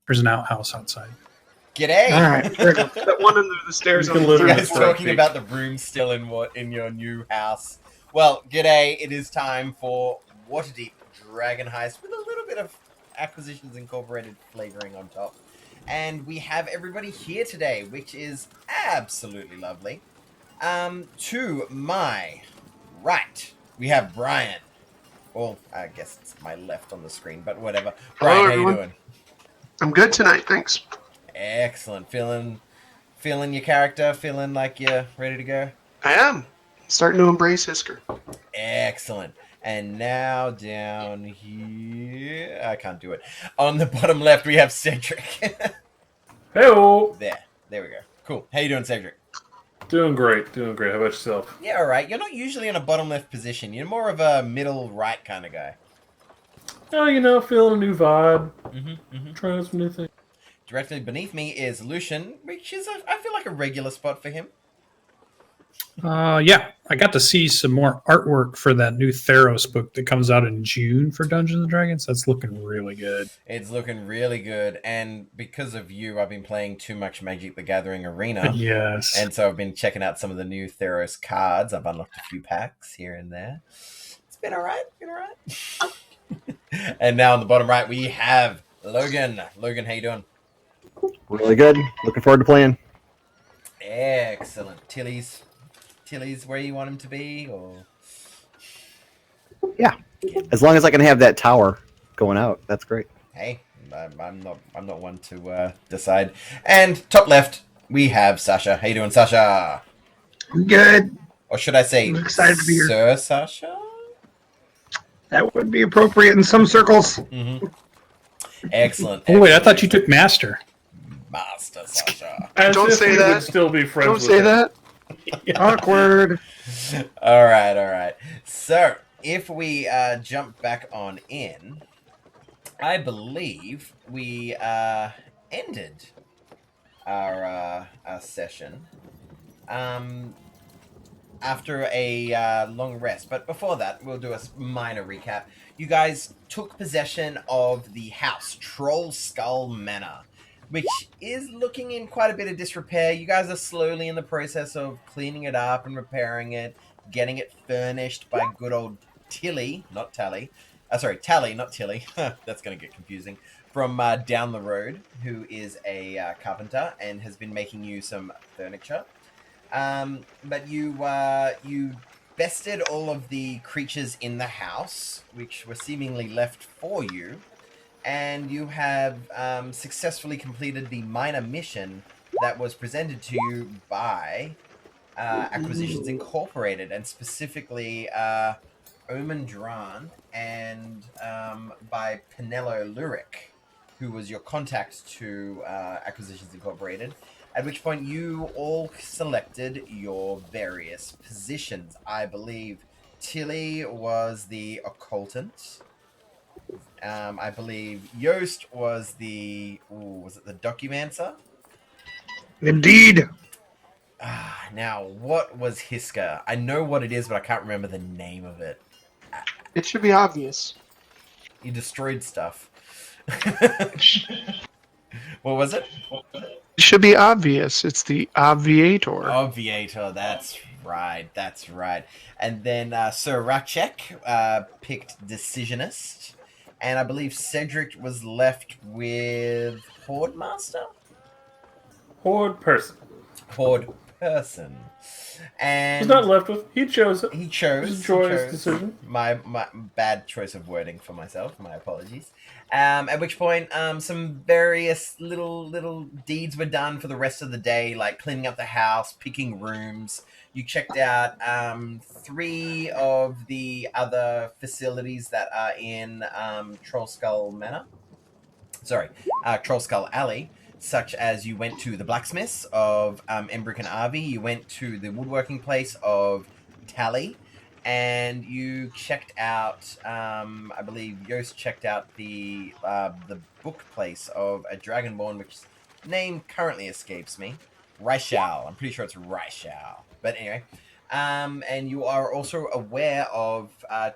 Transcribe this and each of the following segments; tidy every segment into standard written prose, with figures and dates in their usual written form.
There's an outhouse outside. G'day. All right, fair enough. That one under the stairs You on can the live You in third guys the floor. talking about the room still in your new house. Well, g'day. It is time for Waterdeep Dragon Heist with a little bit of Acquisitions Incorporated flavoring on top. And we have everybody here today, which is absolutely lovely. To my right, we have Brian. Well, I guess it's my left on the screen, but whatever. Hello, Brian, how everyone. you doing? I'm good tonight, thanks. Excellent. Feeling your character? Feeling like you're ready to go? I am starting to embrace Hisker. Excellent. And now down here, I can't do it. On the bottom left, we have Cedric. Hey-o! There we go. Cool. How you doing, Cedric? Doing great. How about yourself? Yeah, all right. You're not usually in a bottom left position. You're more of a middle right kind of guy. Oh, feeling a new vibe. Mm-hmm. Trying some new things. Directly beneath me is Lucian, which is, I feel like, a regular spot for him. Yeah, I got to see some more artwork for that new Theros book that comes out in June for Dungeons and Dragons. That's looking really good. It's looking really good, and because of you, I've been playing too much Magic the Gathering Arena. Yes. And so I've been checking out some of the new Theros cards. I've unlocked a few packs here and there. It's been all right. And now on the bottom right, we have Logan. Logan, how you doing? Really good. Looking forward to playing. Excellent. Tilly's where you want him to be, or Yeah. As long as I can have that tower going out, that's great. hey, I'm not one to decide. And top left, we have Sasha. How you doing, Sasha? I'm good. Or should I say, I'm excited to be here. Sir Sasha? That would be appropriate in some circles. Mm-hmm. Excellent. Oh, wait, I thought you took Master. Master Sasha. As Don't if say we that. would still be friends Don't with say him. that. Awkward. All right. So, if we jump back on in, I believe we ended our session after a long rest. But before that, we'll do a minor recap. You guys took possession of the house, Troll Skull Manor, which is looking in quite a bit of disrepair. You guys are slowly in the process of cleaning it up and repairing it, getting it furnished by good old Tilly, not Tally. Tally, not Tilly. That's going to get confusing. From down the road, who is a carpenter and has been making you some furniture. But you bested all of the creatures in the house, which were seemingly left for you. And you have successfully completed the minor mission that was presented to you by Acquisitions Incorporated, and specifically Omen Dran and by Penelo Lurik, who was your contact to Acquisitions Incorporated. At which point you all selected your various positions. I believe Tilly was the occultant. I believe Yost was the Documancer? Indeed. Now, what was Hiska? I know what it is, but I can't remember the name of it. It should be obvious. You destroyed stuff. What was it? It should be obvious. It's the obviator. Obviator, that's right. And then Sir Ratchek picked Decisionist. And I believe Cedric was left with Horde Master? Horde person. Horde Person. And He's not left with. He chose it. he chose. It was a joyous decision. My bad choice of wording for myself. My apologies. At which point, some various little deeds were done for the rest of the day, like cleaning up the house, picking rooms. You checked out 3 of the other facilities that are in Troll Skull Alley, such as you went to the blacksmiths of Embrook and Arvi, you went to the woodworking place of Tally, and you checked out, I believe Yost checked out the book place of a Dragonborn, which name currently escapes me. Raishal. I'm pretty sure it's Raishal. But anyway, and you are also aware of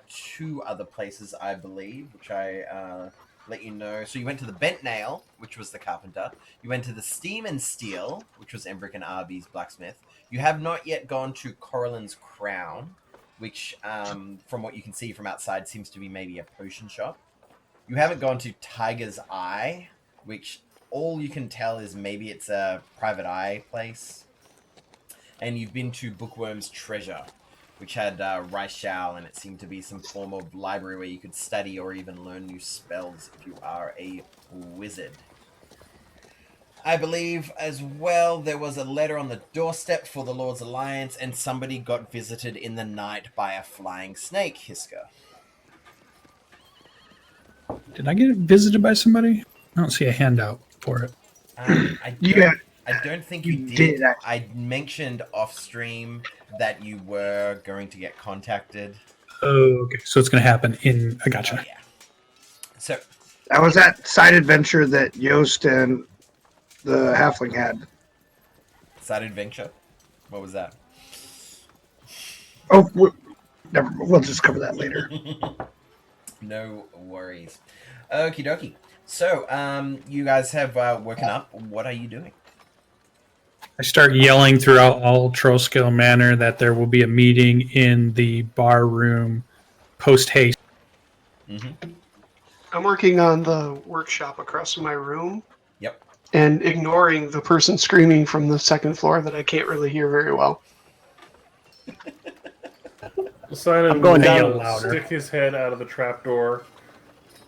2 other places, I believe, which I let you know. So you went to the Bent Nail, which was the carpenter. You went to the Steam and Steel, which was Embrick and Arby's blacksmith. You have not yet gone to Corallin's Crown, which, from what you can see from outside, seems to be maybe a potion shop. You haven't gone to Tiger's Eye, which all you can tell is maybe it's a private eye place. And you've been to Bookworm's Treasure, which had Rice Shao, and it seemed to be some form of library where you could study or even learn new spells if you are a wizard. I believe as well there was a letter on the doorstep for the Lord's Alliance, and somebody got visited in the night by a flying snake, Hiska. Did I get visited by somebody? I don't see a handout for it. I don't think you did. I mentioned off stream that you were going to get contacted. Oh, okay. So it's going to happen in... I gotcha. Oh, yeah. So That was that side adventure that Yost and the halfling had. side adventure? What was that? Oh, we'll just cover that later. No worries. Okie dokie. So, you guys have woken up. What are you doing? I start yelling throughout all Trollskill Manor that there will be a meeting in the bar room post-haste. Mm-hmm. I'm working on the workshop across from my room. Yep. And ignoring the person screaming from the second floor that I can't really hear very well. Simon I'm going down will louder. stick his head out of the trapdoor.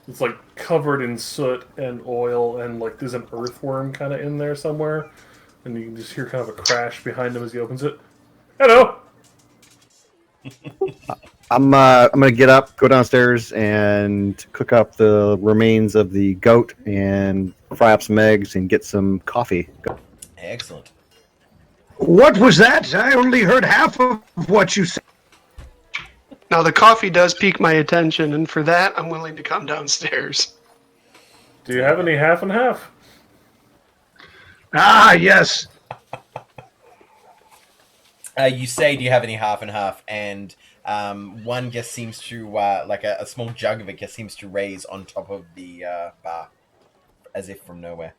It's like covered in soot and oil, and like there's an earthworm kind of in there somewhere, and you can just hear kind of a crash behind him as he opens it. Hello. I'm gonna get up, go downstairs, and cook up the remains of the goat and fry up some eggs and get some coffee. Excellent. What was that? I only heard half of what you said. Now, the coffee does pique my attention, and for that, I'm willing to come downstairs. Do you have any half and half? Ah, yes. You say, do you have any half and half? And one just seems to, like a small jug of it just seems to raise on top of the bar, as if from nowhere.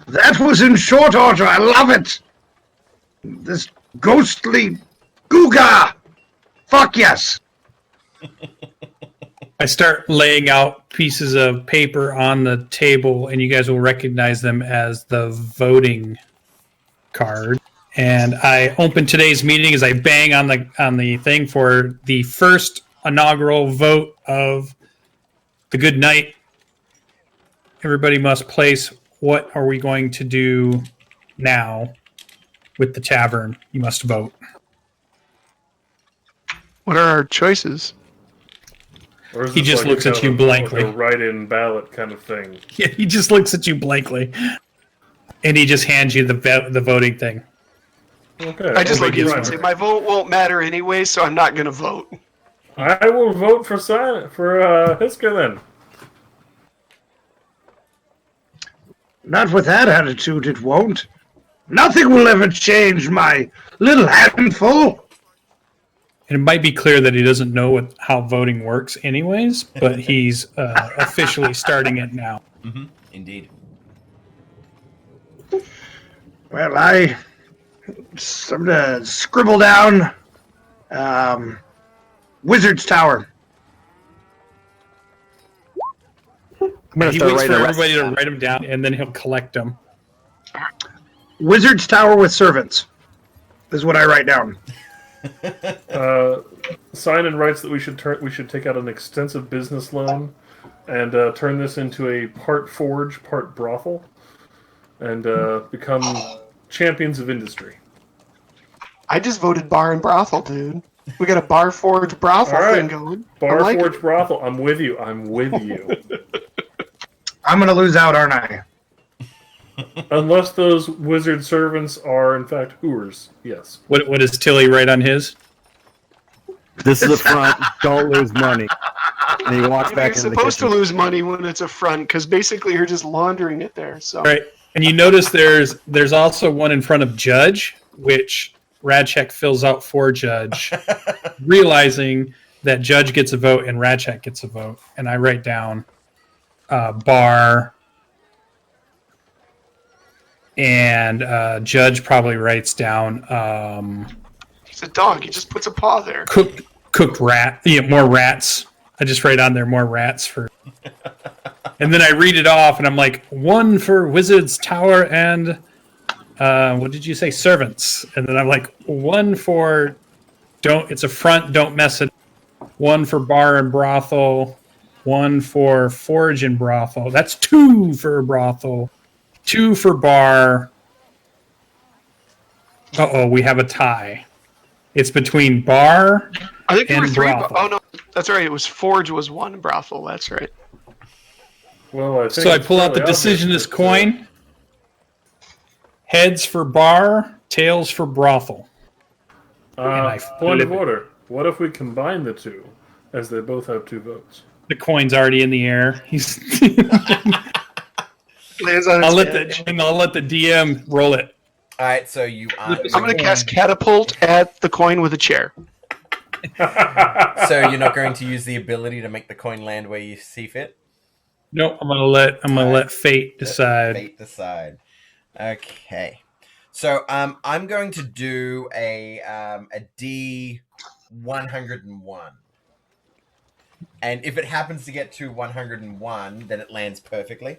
That was in short order. I love it. This ghostly googa. Fuck yes. I start laying out pieces of paper on the table, and you guys will recognize them as the voting card. And I open today's meeting as I bang on the thing for the first inaugural vote of the good night. Everybody must place what are we going to do now with the tavern. You must vote. What are our choices? Or is He this just like looks at you blankly. Like a write-in ballot kind of thing. Yeah, he just looks at you blankly, and he just hands you the voting thing. Okay. I just look at you right. and say, my vote won't matter anyway, so I'm not going to vote. I will vote for Hiska then. Not with that attitude, it won't. Nothing will ever change my little handful. And it might be clear that he doesn't know how voting works anyways, but he's officially starting it now. Mm-hmm. Indeed. Well, I'm going to scribble down Wizard's Tower. I'm gonna He start waits for writing the everybody to rest write them down, and then he'll collect them. Wizard's Tower with servants is what I write down. Simon writes that we should take out an extensive business loan and turn this into a part forge, part brothel, and become champions of industry. I just voted bar and brothel, dude. We got a bar forge brothel thing going. Bar I like forge it. brothel. I'm with you. I'm with you. I'm going to lose out, aren't I? Unless those wizard servants are in fact hooers. Yes. What does Tilly write on his? This is the front. Don't lose money. And he walks You're back into the supposed to kitchen. lose money when it's a front, because basically you're just laundering it there. So All right, and you notice there's also one in front of Judge, which Radcheck fills out for Judge, realizing that Judge gets a vote and Radcheck gets a vote. And I write down bar, and Judge probably writes down He's a dog. He just puts a paw there. cooked rat. Yeah, more rats. I just write on there more rats for. And then I read it off, and I'm like, 1 for Wizard's Tower and what did you say? Servants. And then I'm like, 1 for it's a front, don't mess it. 1 for bar and brothel. 1 for forge and brothel. That's 2 for brothel. 2 for bar. We have a tie. It's between bar I think there were and 3. brothel. Oh no, that's right. It was Forge was 1 and brothel. That's right. Well, I think So I it's pull out the fairly obvious decisionist that, coin. Heads for bar, tails for brothel. I point of flip it. order. What if we combine the two, as they both have 2 votes? The coin's already in the air. He's. Lands on its edge. I'll let the DM roll it. All right, so you. I'm going to cast Catapult at the coin with a chair. So you're not going to use the ability to make the coin land where you see fit. No, I'm gonna let fate decide. Fate decide. Okay. So I'm going to do a D 101. And if it happens to get to 101, then it lands perfectly.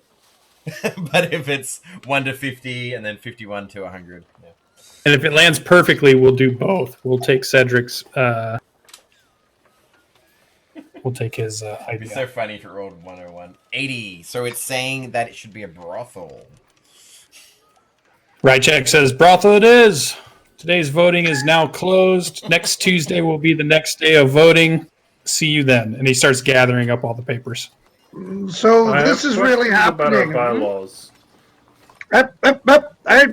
But if it's 1 to 50 and then 51 to 100. Yeah. And if it lands perfectly, we'll do both. We'll take Cedric's. We'll take his It'd be idea. so funny if it rolled 101. 80. So it's saying that it should be a brothel. Right check says brothel it is. Today's voting is now closed. Next Tuesday will be the next day of voting. See you then. And he starts gathering up all the papers. So I this have is really questions about our happening. bylaws. I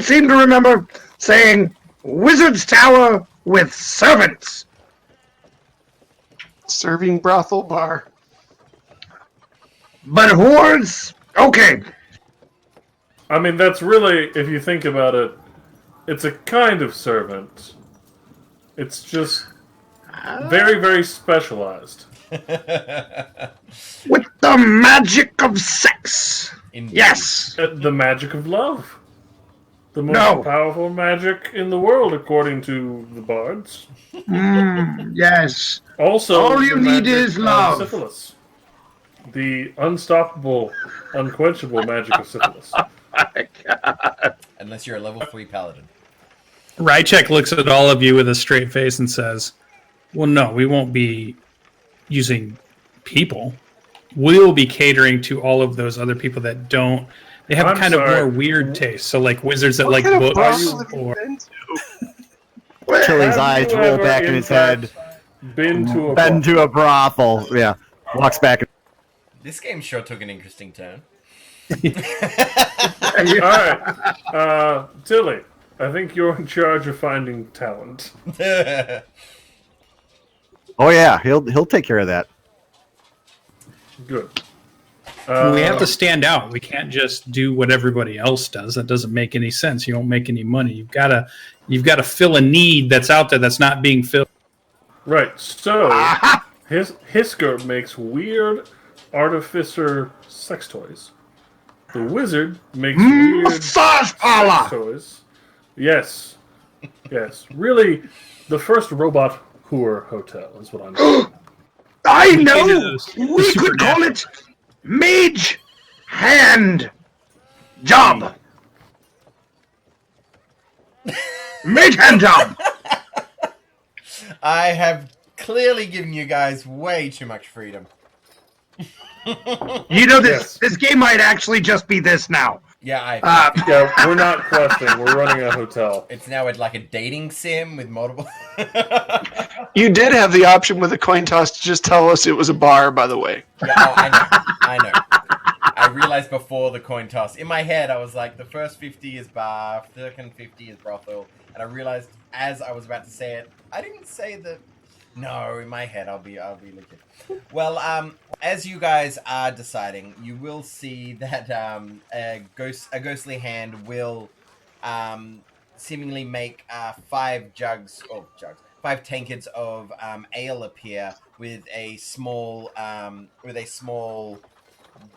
seem to remember saying Wizard's Tower with servants. Serving brothel bar. But whores? Okay. I mean, that's really, if you think about it, it's a kind of servant. It's just very, very specialized. With the magic of sex. Indeed. Yes. The magic of love. The most No. powerful magic in the world, according to the bards. Yes. Also, All you the need magic is of love. syphilis. The unstoppable, unquenchable magic of syphilis. Unless you're a level 3 paladin. Rychek looks at all of you with a straight face and says, well, no, we won't be using people. We'll be catering to all of those other people that don't. They have I'm a kind sorry. of more weird taste. So, like wizards that What like kind of books. brothel have you Or been to? Chili's Have eyes you roll ever, back in his fact, head. Been to a Been bar? to a brothel. Yeah. Walks back. This game sure took an interesting turn. Alright. Tilly, I think you're in charge of finding talent. Oh yeah, he'll take care of that. Good. we have to stand out. We can't just do what everybody else does. That doesn't make any sense. You don't make any money. You've got to fill a need that's out there that's not being filled. Right, so Hisker makes weird artificer sex toys. The wizard makes weird Massage sex parlor. toys. Yes. Yes. Really, the first robot whore hotel is what I'm saying. I Get know. those. We could call it Mage Hand Job. Mage Hand Job. I have clearly given you guys way too much freedom. You know Yes. this game might actually just be this now. Yeah, Yeah, we're not questing. We're running a hotel. it's now like a dating sim with multiple. You did have the option with a coin toss to just tell us it was a bar, by the way. Yeah, oh, I know. I realized before the coin toss. In my head, I was like, the first 50 is bar, second 50 is brothel, and I realized as I was about to say it, I didn't say that. No, in my head, I'll be legit. Well, as you guys are deciding, you will see that a ghostly hand will seemingly make 5 tankards of ale appear with a small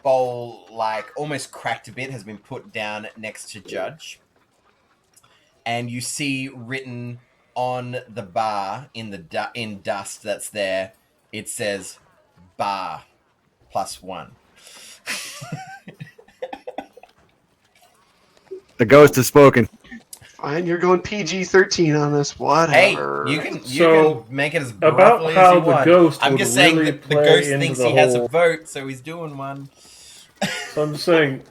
bowl, like almost cracked a bit, has been put down next to Judge, and you see written on the bar in dust that's there, it says bar +1. The ghost has spoken. Fine, you're going PG-13 on this. Hey, Whatever. you can So, make it as about brothely as how you the want. ghost I'm would just saying really that the play ghost into thinks the he has a whole- vote, so he's doing one. So I'm just saying,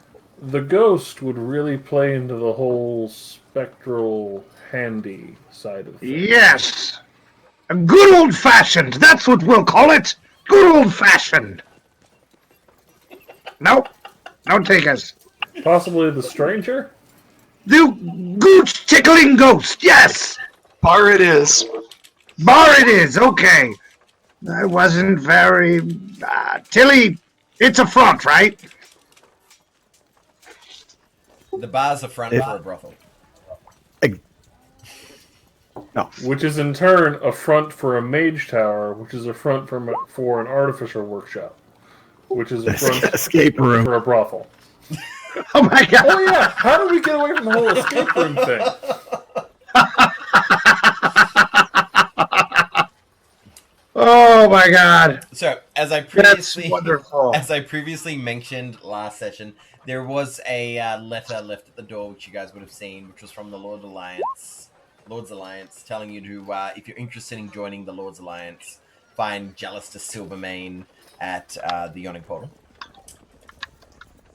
the ghost would really play into the whole spectral handy side of things. Yes. A good old-fashioned. That's what we'll call it. Good old-fashioned. Nope. No takers. Possibly the stranger? The gooch tickling ghost. Yes. Bar it is. Bar it is. Okay. I wasn't very... Tilly, it's a front, right? The bar's a front for a brothel. No. Which is in turn a front for a mage tower, which is a front for an artificer workshop, which is a front Escape room. for a brothel. Oh my god. Oh yeah, how do we get away from the whole escape room thing? Oh my god. So, as I That's previously wonderful. mentioned last session, there was a letter left at the door, which you guys would have seen, which was from the Lord's Alliance, telling you to, if you're interested in joining the Lord's Alliance, find Jallister Silvermane at the Yawning Portal.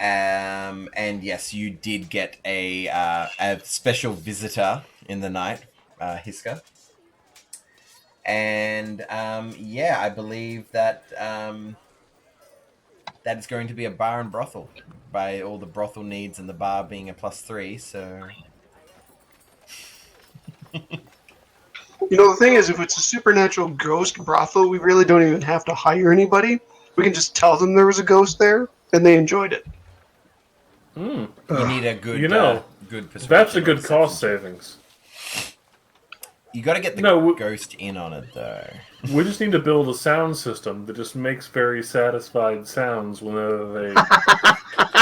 And yes, you did get a special visitor in the night, Hiska. And yeah, I believe that that is going to be a bar and brothel, by all the brothel needs and the bar being a +3. So You know, the thing is, if it's a supernatural ghost brothel, we really don't even have to hire anybody. We can just tell them there was a ghost there, and they enjoyed it. you need a good, good persuasion. That's a good reception. cost savings. You got to get the No, ghost in on it, though. We just need to build a sound system that just makes very satisfied sounds whenever they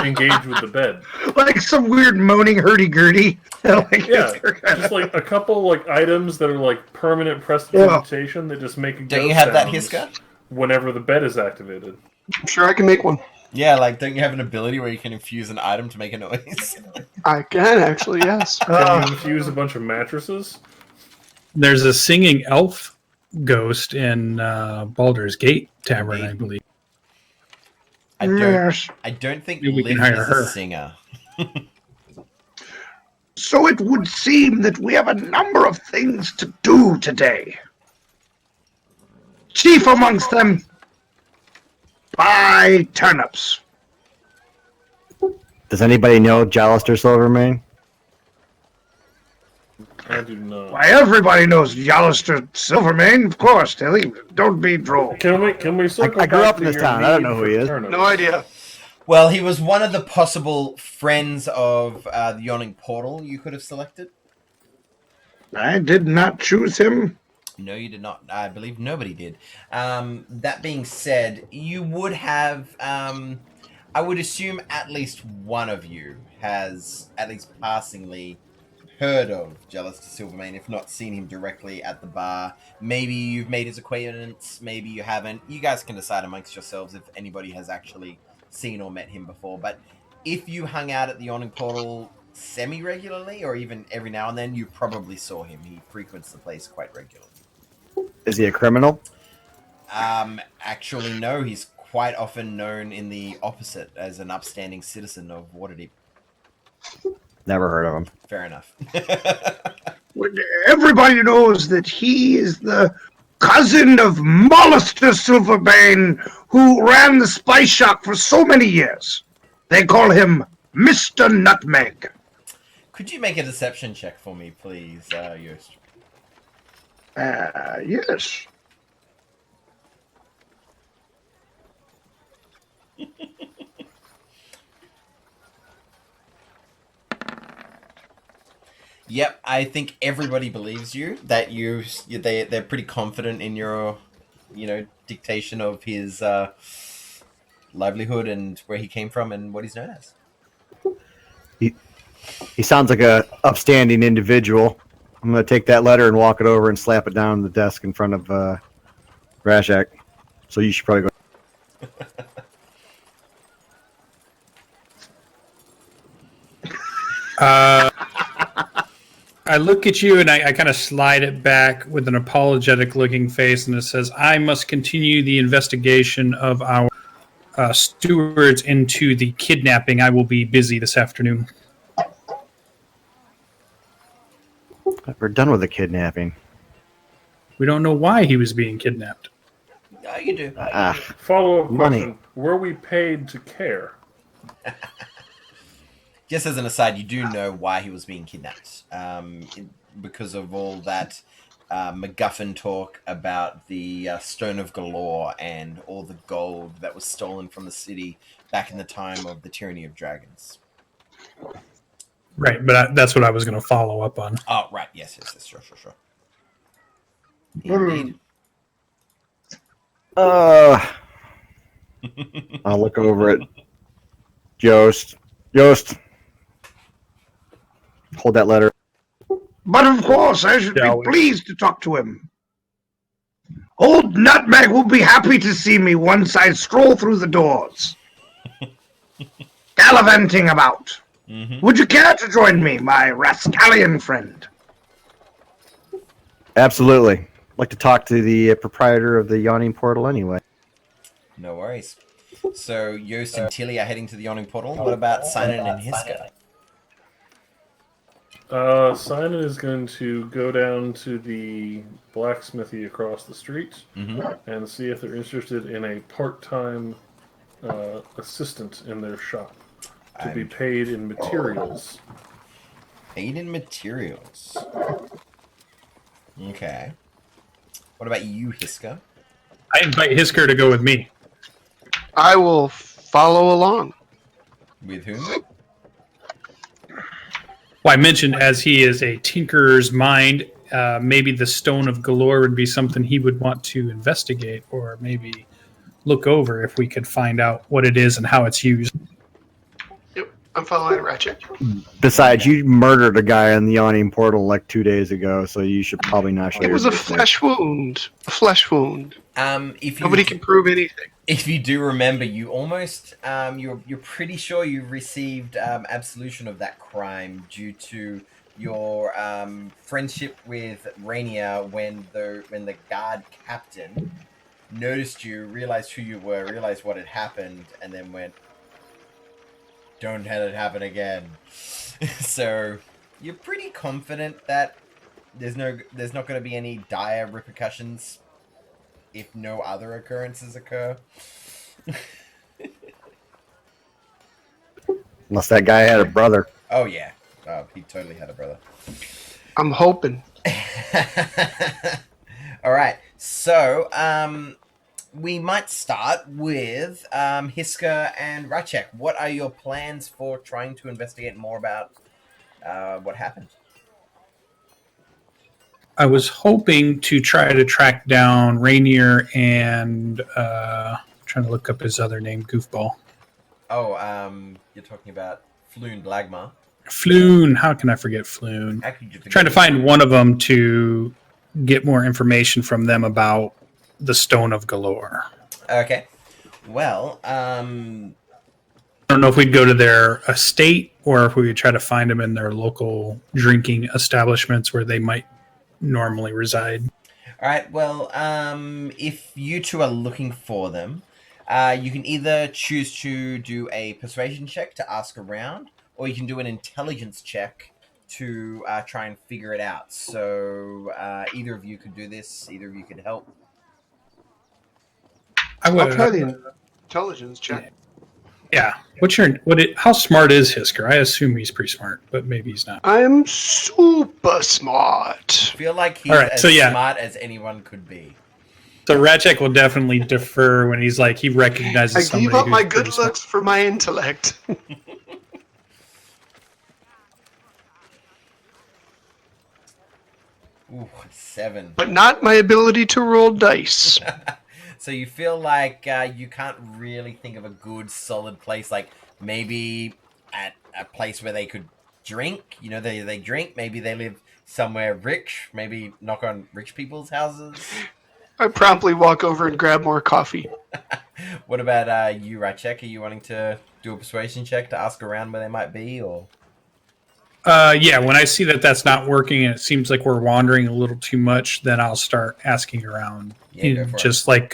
engage with the bed. Like some weird moaning hurdy-gurdy. Like, Yeah, just like a couple like items that are like permanent prestidigitation that just make a Don't ghost you have that, sounds Hiska? whenever the bed is activated. I'm sure I can make one. Yeah, like, don't you have an ability where you can infuse an item to make a noise? I can, actually, yes. Can you infuse a bunch of mattresses? There's a singing elf ghost in Baldur's Gate Tavern, I believe. yes. I don't think Maybe we can Liv hire is her. a singer. So it would seem that we have a number of things to do today. Chief amongst them, buy turnips. Does anybody know Jallister Silvermane? I do not. Why, everybody knows Jallister Silvermane, of course, Tilly. Don't be droll. Can we circle I grew back up in to this your town. I don't need know who for he is. turnips? No idea. Well, he was one of the possible friends of the Yawning Portal you could have selected. I did not choose him. No, you did not. I believe nobody did. That being said, you would have... I would assume at least one of you has, at least passingly, heard of Jallister Silvermane, if not seen him directly at the bar. Maybe you've made his acquaintance, maybe you haven't. You guys can decide amongst yourselves if anybody has actually seen or met him before. But if you hung out at the Yawning Portal semi-regularly, or even every now and then, you probably saw him. He frequents the place quite regularly. Is he a criminal? Actually, no. He's quite often known in the opposite as an upstanding citizen of Waterdeep. Never heard of him. Fair enough. Everybody knows that he is the cousin of Mollister Silverbane, who ran the spice shop for so many years. They call him Mr. Nutmeg. Could you make a deception check for me, please, Yost? Yes. Yep, I think everybody believes you that they're pretty confident in your, dictation of his livelihood and where he came from and what he's known as. He sounds like a upstanding individual. I'm going to take that letter and walk it over and slap it down on the desk in front of Rashak. So you should probably go. I look at you and I kind of slide it back with an apologetic looking face, and it says, I must continue the investigation of our stewards into the kidnapping. I will be busy this afternoon. We're done with the kidnapping. We don't know why he was being kidnapped. Oh, you do. Follow-up Money. question. Were we paid to care? Just as an aside, you do know why he was being kidnapped. Because of all that MacGuffin talk about the Stone of Galore and all the gold that was stolen from the city back in the time of the Tyranny of Dragons. Right, but that's what I was going to follow up on. Oh, right. Yes, sure. Indeed. I'll look over at Yost. Hold that letter. But of course, I should Shall be we? pleased to talk to him. Old Nutmeg will be happy to see me once I stroll through the doors. Gallivanting about. Mm-hmm. Would you care to join me, my rascallion friend? Absolutely. I'd like to talk to the proprietor of the yawning portal anyway. No worries. So Yost and Tilly are heading to the Yawning Portal. What about Sinan and Hiska? Simon is going to go down to the blacksmithy across the street and see if they're interested in a part-time assistant in their shop to be paid in materials. Paid in materials. Okay. What about you, Hiska? I invite Hisker to go with me. I will follow along. With whom? Well, I mentioned as he is a tinkerer's mind, maybe the Stone of Galore would be something he would want to investigate or maybe look over if we could find out what it is and how it's used. Yep, I'm following Ratchet. Besides, you murdered a guy in the yawning portal like 2 days ago, so you should probably not show It was a your face there. flesh wound. A flesh wound. If you Nobody can prove anything. If you do remember, you almost you're pretty sure you received absolution of that crime due to your friendship with Rainier when the guard captain noticed you, realized who you were, realized what had happened, and then went, "Don't let it happen again." So you're pretty confident that there's not going to be any dire repercussions if no other occurrences occur. Unless that guy had a brother. Oh, yeah. Oh, he totally had a brother. I'm hoping. All right. So, we might start with Hiska and Rachek. What are your plans for trying to investigate more about what happened? I was hoping to try to track down Rainier and trying to look up his other name, Goofball. Oh, you're talking about Floon Blagma. Floon. How can I forget Floon? How could you forget Trying to find one of them to get more information from them about the Stone of Galore. Okay. Well, I don't know if we'd go to their estate or if we would try to find them in their local drinking establishments where they might normally reside. all right. Well, if you two are looking for them, you can either choose to do a persuasion check to ask around, or you can do an intelligence check to try and figure it out. So either of you could do this. Either of you could help. I'll try the intelligence check. Yeah. How smart is Hisker? I assume he's pretty smart, but maybe he's not. I'm super smart. I feel like he's All right, as so yeah. smart as anyone could be. So Ratchek will definitely defer when he's like he recognizes I somebody gave up who's my pretty good smart. looks for my intellect. Ooh, 7. But not my ability to roll dice. So you feel like you can't really think of a good, solid place, like maybe at a place where they could drink. You know, they drink. Maybe they live somewhere rich. Maybe knock on rich people's houses. I promptly walk over and grab more coffee. What about you, Ratchek? Are you wanting to do a persuasion check to ask around where they might be, or? Yeah, when I see that that's not working and it seems like we're wandering a little too much, then I'll start asking around. Yeah, go for just like,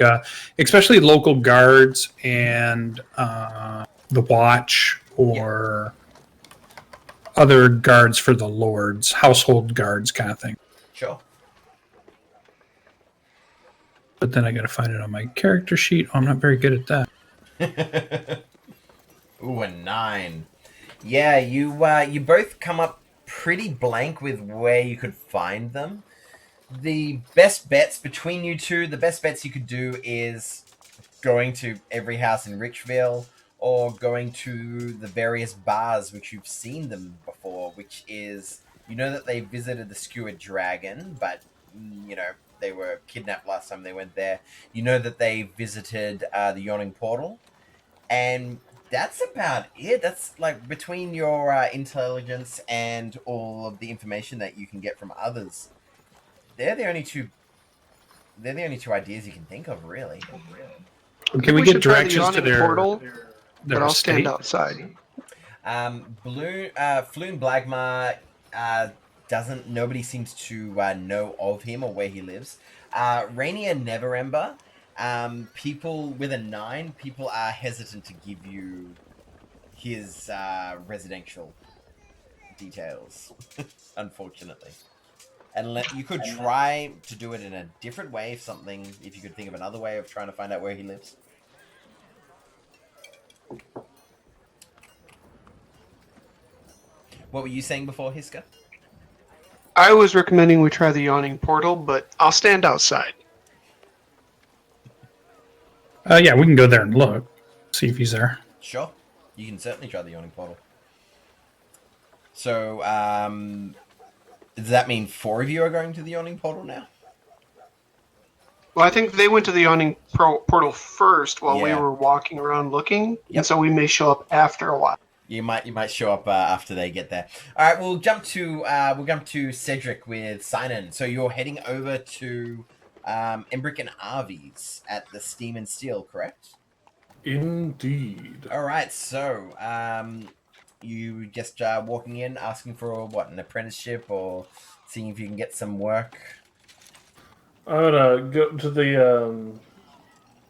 especially local guards and the watch or other guards for the lords, household guards kind of thing. Sure. But then I got to find it on my character sheet. Oh, I'm not very good at that. Ooh, a 9. Yeah, you both come up pretty blank with where you could find them. The best bets between you two, the best bets you could do is going to every house in Richville or going to the various bars which you've seen them before, which is, you know that they visited the Skewered Dragon, but, you know, they were kidnapped last time they went there. You know that they visited the Yawning Portal, and that's about it. That's like between your intelligence and all of the information that you can get from others. They're the only two. They're the only two ideas you can think of, really. Can we should get try the directions to yawning their portal, their but I'll estate? stand outside. Floon Blagmar doesn't. Nobody seems to know of him or where he lives. Rainier Neverember. People with a 9, people are hesitant to give you his residential details, unfortunately. And you could try to do it in a different way, if you could think of another way of trying to find out where he lives. What were you saying before, Hiska? I was recommending we try the yawning portal, but I'll stand outside. Yeah, we can go there and look, see if he's there. Sure. You can certainly try the Yawning Portal. So, does that mean 4 of you are going to the Yawning Portal now? Well, I think they went to the yawning portal first while we Yeah. were walking around looking, Yep. and so we may show up after a while. You might show up after they get there. All right, we'll jump to Cedric with Sinan. So you're heading over to Embrick and Arvy's at the Steam and Steel, correct? Indeed. All right, so you just walking in, asking for what, an apprenticeship, or seeing if you can get some work. I'm gonna go to the.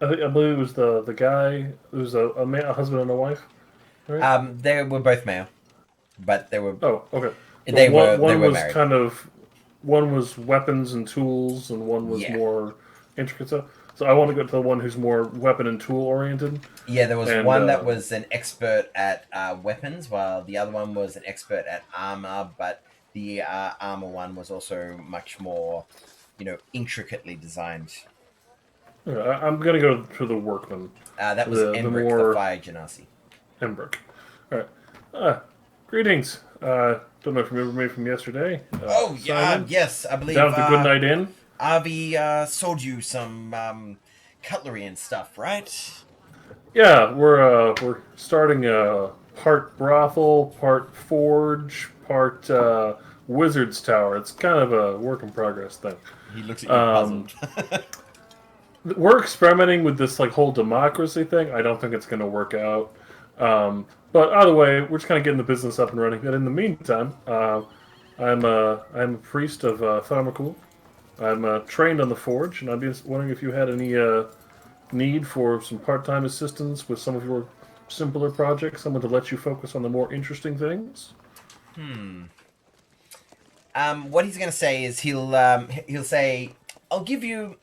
I believe it was the guy. It was a husband and a wife. Right? They were both male, but they were. Oh, okay. They Well, were. They were was married. kind of. One was weapons and tools, and one was Yeah. more intricate stuff. So I want to go to the one who's more weapon and tool oriented. Yeah, there was And, one that was an expert at weapons, while the other one was an expert at armor. But the armor one was also much more, intricately designed. I'm gonna go to the workman. That was The Embrick, more- the Fire Genasi. Embrick. All right. Greetings. Don't know if you remember me from yesterday. Oh, yeah, Simon? yes, I believe Down at the Good Night Inn. Avi sold you some cutlery and stuff, right? Yeah, we're starting a part brothel, part forge, part wizard's tower. It's kind of a work in progress thing. He looks at you puzzled. We're experimenting with this whole democracy thing. I don't think it's going to work out. But either way, we're just kind of getting the business up and running. And in the meantime, I'm a priest of Tharmakul. I'm trained on the forge, and I'm just wondering if you had any need for some part-time assistance with some of your simpler projects, someone to let you focus on the more interesting things. What he's going to say is he'll say, "I'll give you."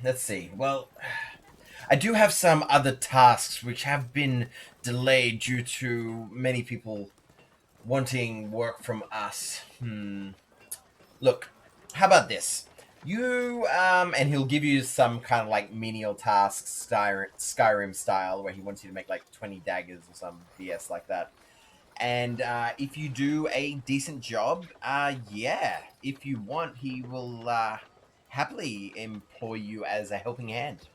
Let's see. Well, I do have some other tasks which have been delayed due to many people wanting work from us. Look, how about this? You, and he'll give you some kind of menial tasks, Skyrim style, where he wants you to make 20 daggers or some BS like that. And if you do a decent job, yeah, if you want, he will happily employ you as a helping hand.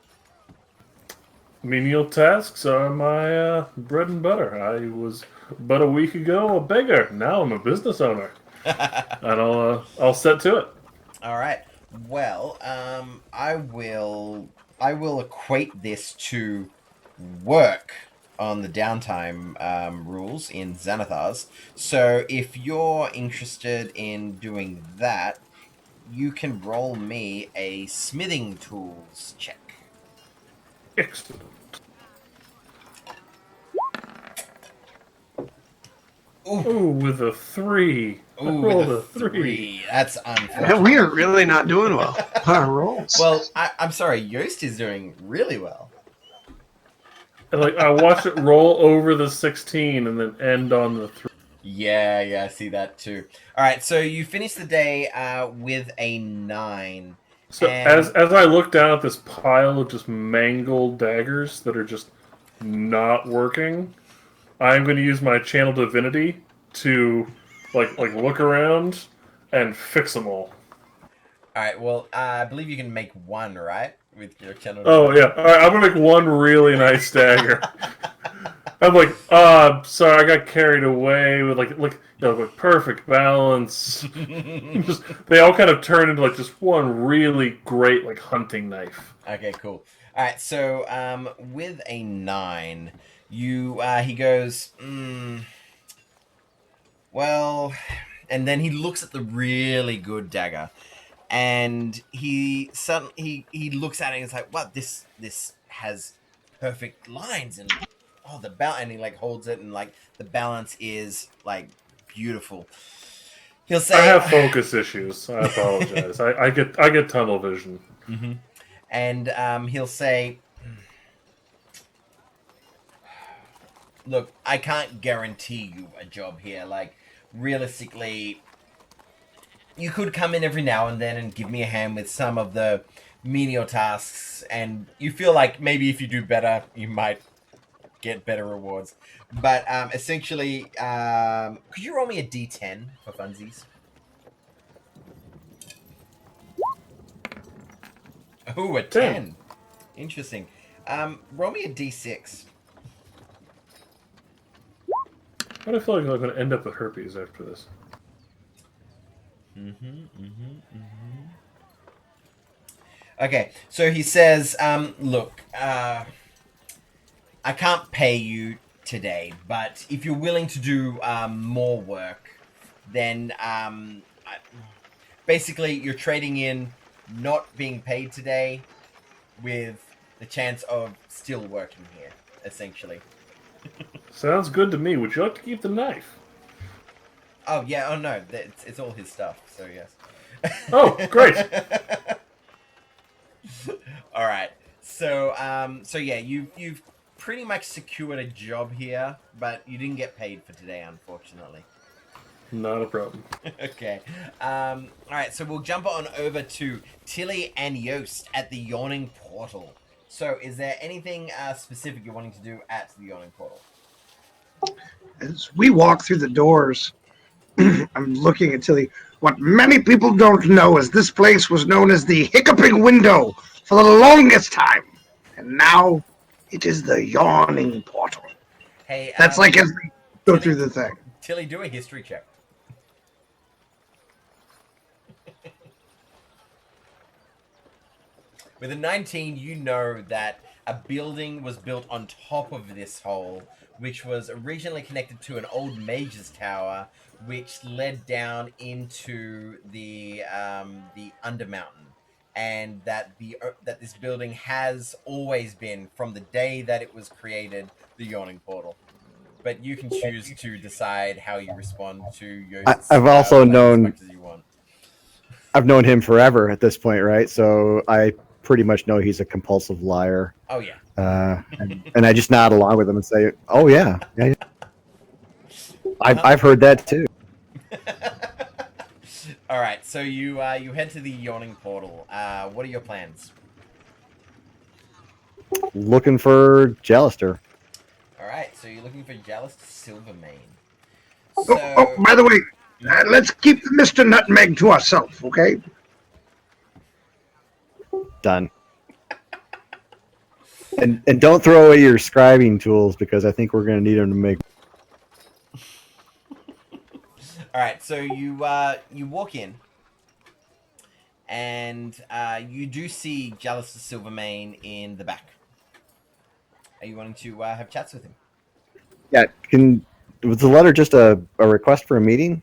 Menial tasks are my bread and butter. I was but a week ago a beggar. Now I'm a business owner, and I'll set to it. All right. Well, I will equate this to work on the downtime rules in Xanathar's. So if you're interested in doing that, you can roll me a smithing tools check. Excellent. Ooh, with a 3. I Ooh, rolled with a 3. That's Man, unfortunate. we are really not doing well. Our rolls. Well, I'm sorry, Yost is doing really well. And I watched it roll over the 16 and then end on the 3. Yeah, I see that too. All right, so you finish the day with a 9. So And- as I look down at this pile of just mangled daggers that are just not working, I'm going to use my channel divinity to like look around and fix them all. All right, well, I believe you can make one, right, with your channel. Oh yeah, all right. I'm gonna make one really nice dagger. I'm like, sorry, I got carried away with like perfect balance. They all kind of turn into just one really great hunting knife. Okay, cool. All right, so with a 9, he goes, well, and then he looks at the really good dagger, and he looks at it and he's like, "What? This has perfect lines and the balance." And he holds it and the balance is beautiful. He'll say, I have focus issues. I apologize. I get tunnel vision. Mm-hmm. And he'll say, "Look, I can't guarantee you a job here. Realistically, you could come in every now and then and give me a hand with some of the menial tasks, and you feel like maybe if you do better, you might get better rewards. But essentially, could you roll me a d10 for funsies?" Ooh, a 10. Interesting. Roll me a d6. Why do I feel like I'm going to end up with herpes after this? Okay, so he says, look, I can't pay you today, but if you're willing to do more work, then basically you're trading in not being paid today with the chance of still working here, essentially. Sounds good to me. Would you like to keep the knife? Oh, yeah, oh no, it's all his stuff, so yes. Oh, great. All right. So yeah, you've pretty much secured a job here, but you didn't get paid for today, unfortunately. Not a problem. Okay. All right. So we'll jump on over to Tilly and Yost at the Yawning Portal. So, is there anything specific you're wanting to do at the Yawning Portal? As we walk through the doors, I'm looking at Tilly. What many people don't know is this place was known as the Hiccuping Window for the longest time. And now it is the Yawning Portal. Hey, That's as we go through the thing. Tilly, do a history check. With a 19, you know that a building was built on top of this hole, which was originally connected to an old mage's tower, which led down into the Undermountain, and that this building has always been, from the day that it was created, the Yawning Portal. But you can choose to decide how you respond to your. I've also known. As much as you want. I've known him forever at this point, right? So I pretty much know he's a compulsive liar. Oh yeah. And I just nod along with him and say, "Oh yeah, yeah." I've heard that too. All right, so you head to the Yawning Portal. What are your plans? Looking for Jallister. All right, so you're looking for Jallister Silvermane. By the way, let's keep Mr. Nutmeg to ourselves, okay? Done. And don't throw away your scribing tools because I think we're going to need them to make. All right, so you walk in, and you do see Jallister Silvermane in the back. Are you wanting to have chats with him? Yeah, was the letter just a request for a meeting?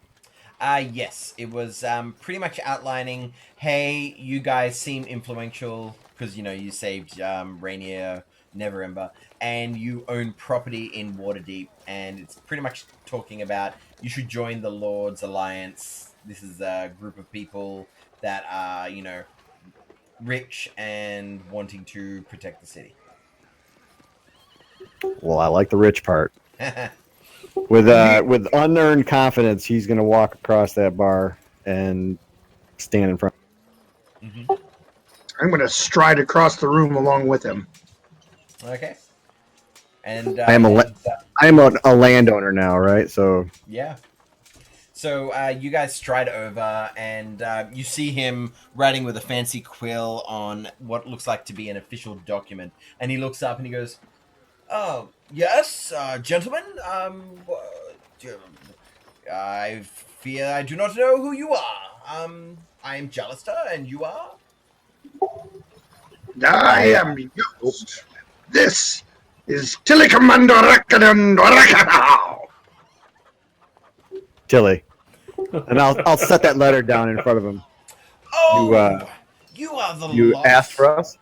Yes, it was pretty much outlining, hey, you guys seem influential because, you saved Rainier, Neverember, and you own property in Waterdeep, and it's pretty much talking about you should join the Lord's Alliance. This is a group of people that are, rich and wanting to protect the city. Well, I like the rich part. With unearned confidence, he's going to walk across that bar and stand in front. Mm-hmm. I'm going to stride across the room along with him. Okay. And I am a landowner now, right? So yeah. So you guys stride over, and you see him writing with a fancy quill on what looks like to be an official document. And he looks up and he goes, "Oh, yes, gentlemen. I fear I do not know who you are. I am Jallister, and you are?" I am Yost. This is Tilly Commander Rakadon. Tilly, and I'll set that letter down in front of him. Oh, you are the You lost. asked for us.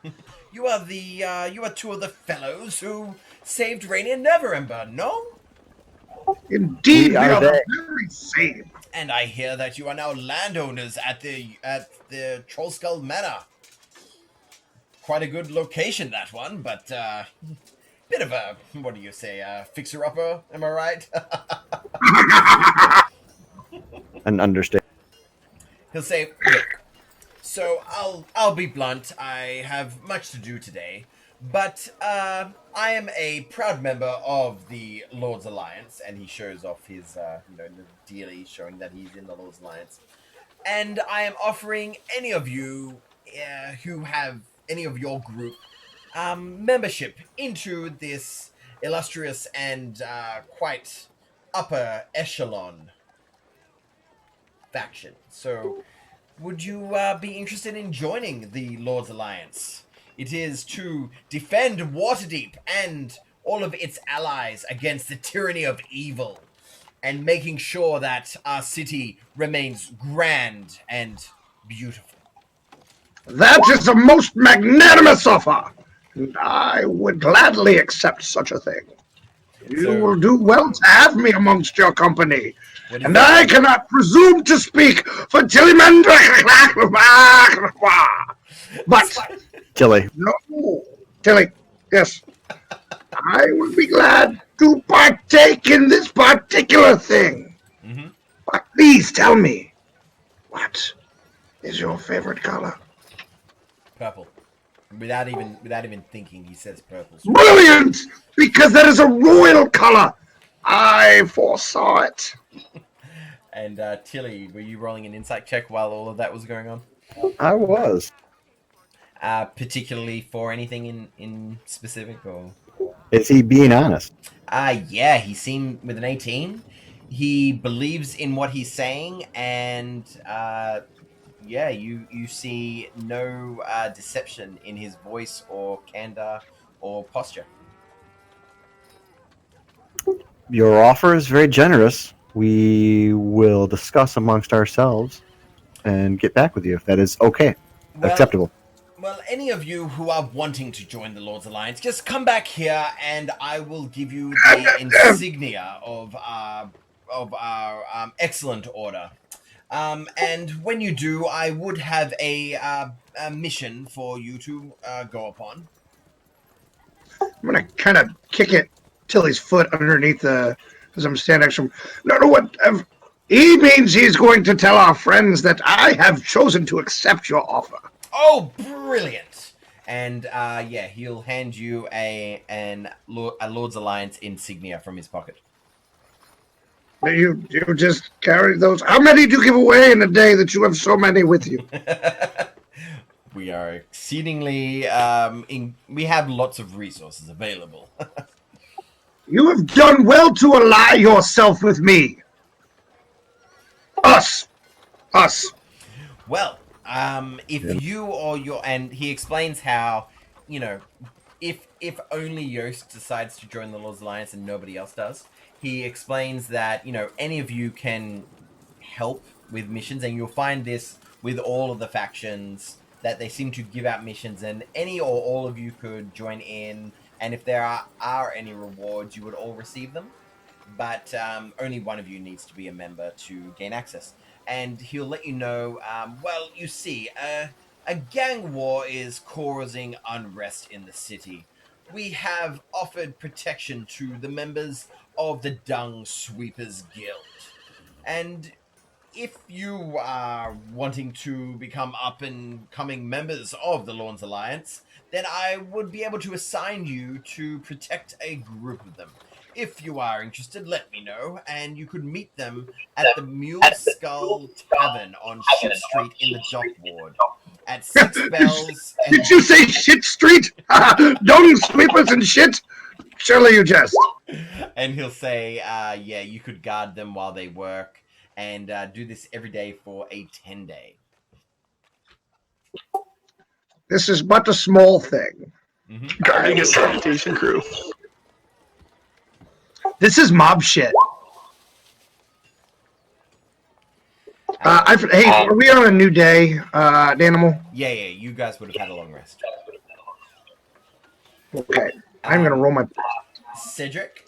You are you are two of the fellows who saved Rainier Neverember, no? Indeed, we are are the they. very same. And I hear that you are now landowners at the Trollskull Manor. Quite a good location, that one, but bit of a, what do you say, fixer-upper, am I right? And understand. He'll say, "Look, so I'll be blunt. I have much to do today, but I am a proud member of the Lord's Alliance," and he shows off his the dealie showing that he's in the Lord's Alliance. "And I am offering any of you who have any of your group membership into this illustrious and quite upper echelon faction. So, would you be interested in joining the Lord's Alliance? It is to defend Waterdeep and all of its allies against the tyranny of evil, and making sure that our city remains grand and beautiful." That is a most magnanimous offer, and I would gladly accept such a thing. You will do well to have me amongst your company, and I cannot presume to speak for Tillymander. But Tilly, no, Tilly, yes, I would be glad to partake in this particular thing. Mm-hmm. But please tell me, what is your favorite color? Purple. Without even thinking, he says purple. Brilliant! Because that is a royal color. I foresaw it. And Tilly, were you rolling an insight check while all of that was going on? I was. Particularly for anything in specific, or? Is he being honest? Yeah, he seemed with an 18. He believes in what he's saying, and yeah, you see no deception in his voice or candor or posture. Your offer is very generous. We will discuss amongst ourselves and get back with you if that is okay. Acceptable. Well, any of you who are wanting to join the Lord's Alliance, just come back here and I will give you the insignia of our excellent order. And when you do, I would have a mission for you to go upon. I'm gonna kind of kick it Tilly's foot underneath as I'm standing next to him. No, what? He means he's going to tell our friends that I have chosen to accept your offer. Oh, brilliant! And yeah, he'll hand you a Lord's Alliance insignia from his pocket. You just carry those. How many do you give away in a day that you have so many with you? We are exceedingly we have lots of resources available. You have done well to ally yourself with me. Us. Well, if you or your and he explains how, if only Yost decides to join the Lord's Alliance and nobody else does, he explains that any of you can help with missions, and you'll find this with all of the factions that they seem to give out missions, and any or all of you could join in, and if there are any rewards, you would all receive them, but only one of you needs to be a member to gain access. And he'll let you know, you see, a gang war is causing unrest in the city. We have offered protection to the members of the Dung Sweepers Guild. And if you are wanting to become up-and-coming members of the Lorne's Alliance, then I would be able to assign you to protect a group of them. If you are interested, let me know, and you could meet them at the Mule Skull Tavern on Ship Street in the Dock Ward at 6 bells. Did you say shit street? Dung sweepers and shit? Surely you jest. And he'll say, you could guard them while they work, and do this every day for a 10-day. This is but a small thing. Mm-hmm. Guarding a sanitation crew. This is mob shit. Hey, are we on a new day, Danimal? Yeah, you guys would have had a long rest. Okay, I'm gonna roll my... Cedric,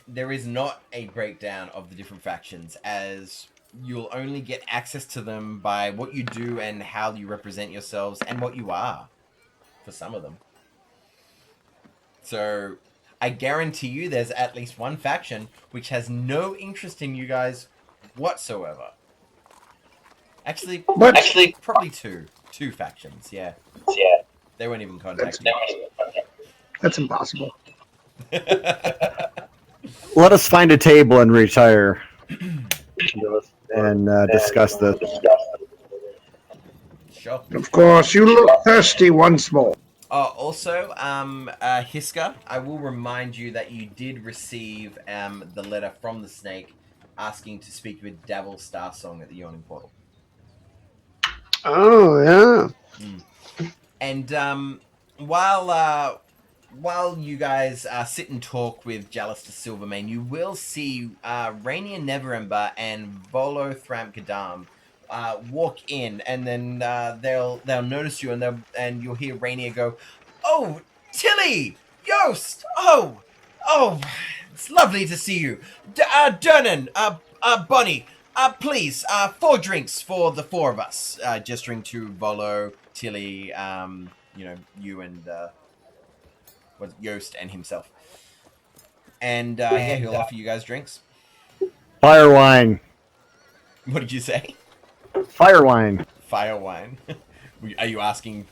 there is not a breakdown of the different factions, as you'll only get access to them by what you do and how you represent yourselves and what you are, for some of them. So, I guarantee you there's at least one faction which has no interest in you guys whatsoever. Actually, probably two. Two factions, yeah. They won't even contact you. That's impossible. Let us find a table and retire, and discuss this. Sure. Of course, you look thirsty once more. Also, Hiska, I will remind you that you did receive the letter from the snake asking to speak with Davil Starsong at the Yawning Portal. Oh, yeah. And while you guys sit and talk with Jallister Silvermane, you will see Rainier Neverember and Volo Thramp Kadam walk in, and then they'll notice you, and you'll hear Rainier go, "Oh, Tilly! Yost! Oh, it's lovely to see you. Dernan, Bonnie, please, 4 drinks for the 4 of us." Gesturing to Volo, Tilly, you and Yost and himself. And he'll offer you guys drinks. Fire wine. What did you say? Fire wine. Fire wine. Are you asking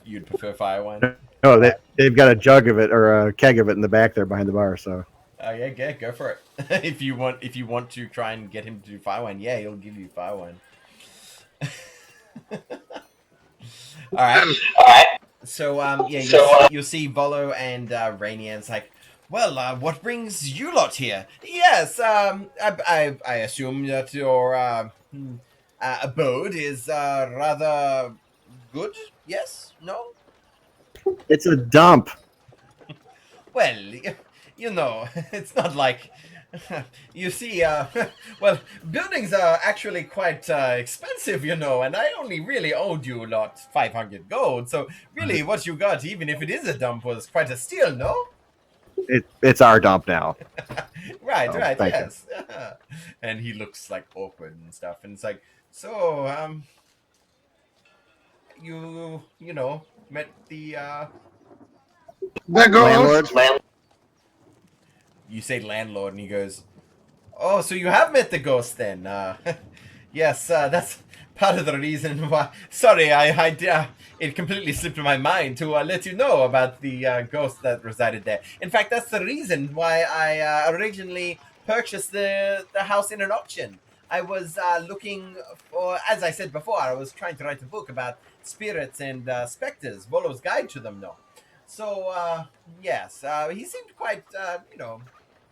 you'd prefer fire wine? No, they've got a jug of it or a keg of it in the back there behind the bar. So. Oh yeah, go for it. If you want to try and get him to do fire wine, yeah, he'll give you fire wine. All right. So you'll see Volo and Rainier, and it's like, well, what brings you lot here? Yes, I assume that your abode is rather good. Yes? No? It's a dump. Well, it's not like... You see, buildings are actually quite expensive, and I only really owed you lot 500 gold, so really what you got, even if it is a dump, was quite a steal, no? It's our dump now. Right, thank yes. And he looks like awkward and stuff, and it's like, so, you met the, Landlord. You say landlord, and he goes, "Oh, so you have met the ghost then? Yes, that's part of the reason why. Sorry, it completely slipped my mind to let you know about the ghost that resided there. In fact, that's the reason why I originally purchase the house in an auction. I was looking for, as I said before, I was trying to write a book about spirits and specters, Volo's Guide to them, no. So, yes, he seemed quite,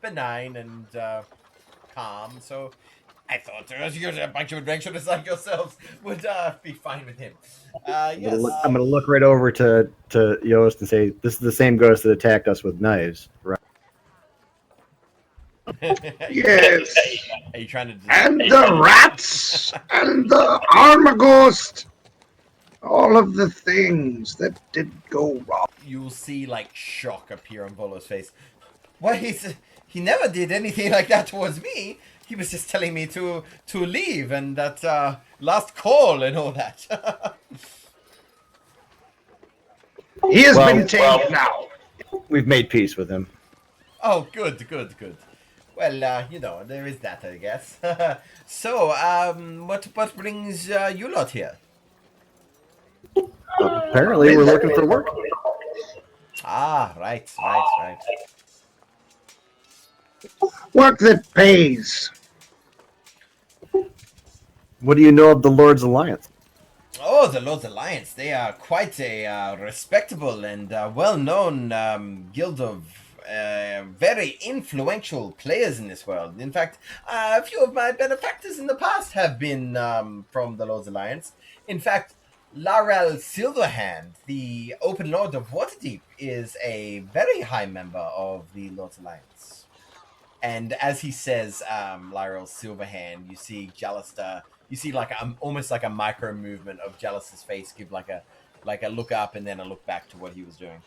benign and calm. So I thought a bunch of adventurers like yourselves would be fine with him. Yes. I'm gonna look right over to Yost and say, "This is the same ghost that attacked us with knives." Right. Yes. Are you trying to? And the rats and the Armagost. All of the things that did go wrong. You'll see like shock appear on Volo's face. Why he never did anything like that towards me. He was just telling me to leave and that last call and all that. He has been tamed now. We've made peace with him. Oh, good. Well, there is that, I guess. So, what brings you lot here? Apparently, we're looking for work. Ah, right. Work that pays. What do you know of the Lord's Alliance? Oh, the Lord's Alliance. They are quite a respectable and well-known guild of very influential players in this world. In fact, a few of my benefactors in the past have been from the Lord's Alliance. In fact, Larel Silverhand, the Open Lord of Waterdeep, is a very high member of the Lord's Alliance. And as he says, Larel Silverhand, you see Jallister. You see almost like a micro movement of Jallister's face, give like a look up and then a look back to what he was doing.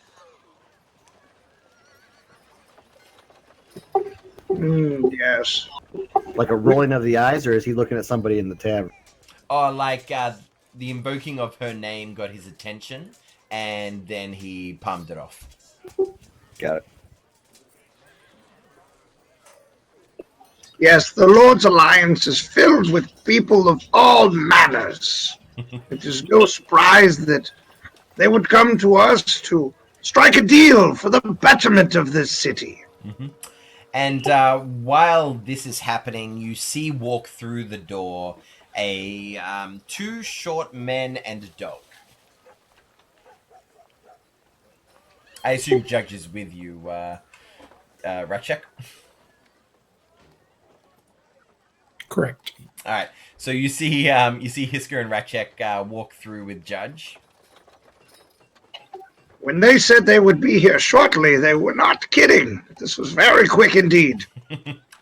Yes. Like a rolling of the eyes, or is he looking at somebody in the tavern? Oh, like the invoking of her name got his attention, and then he palmed it off. Got it. Yes, the Lord's Alliance is filled with people of all manners. It is no surprise that they would come to us to strike a deal for the betterment of this city. Mm-hmm. And while this is happening, you see walk through the door two short men and a dog. I assume Judge is with you, Ratchek. Correct. All right. So you see Hisker and Ratchek walk through with Judge. When they said they would be here shortly, they were not kidding. This was very quick indeed.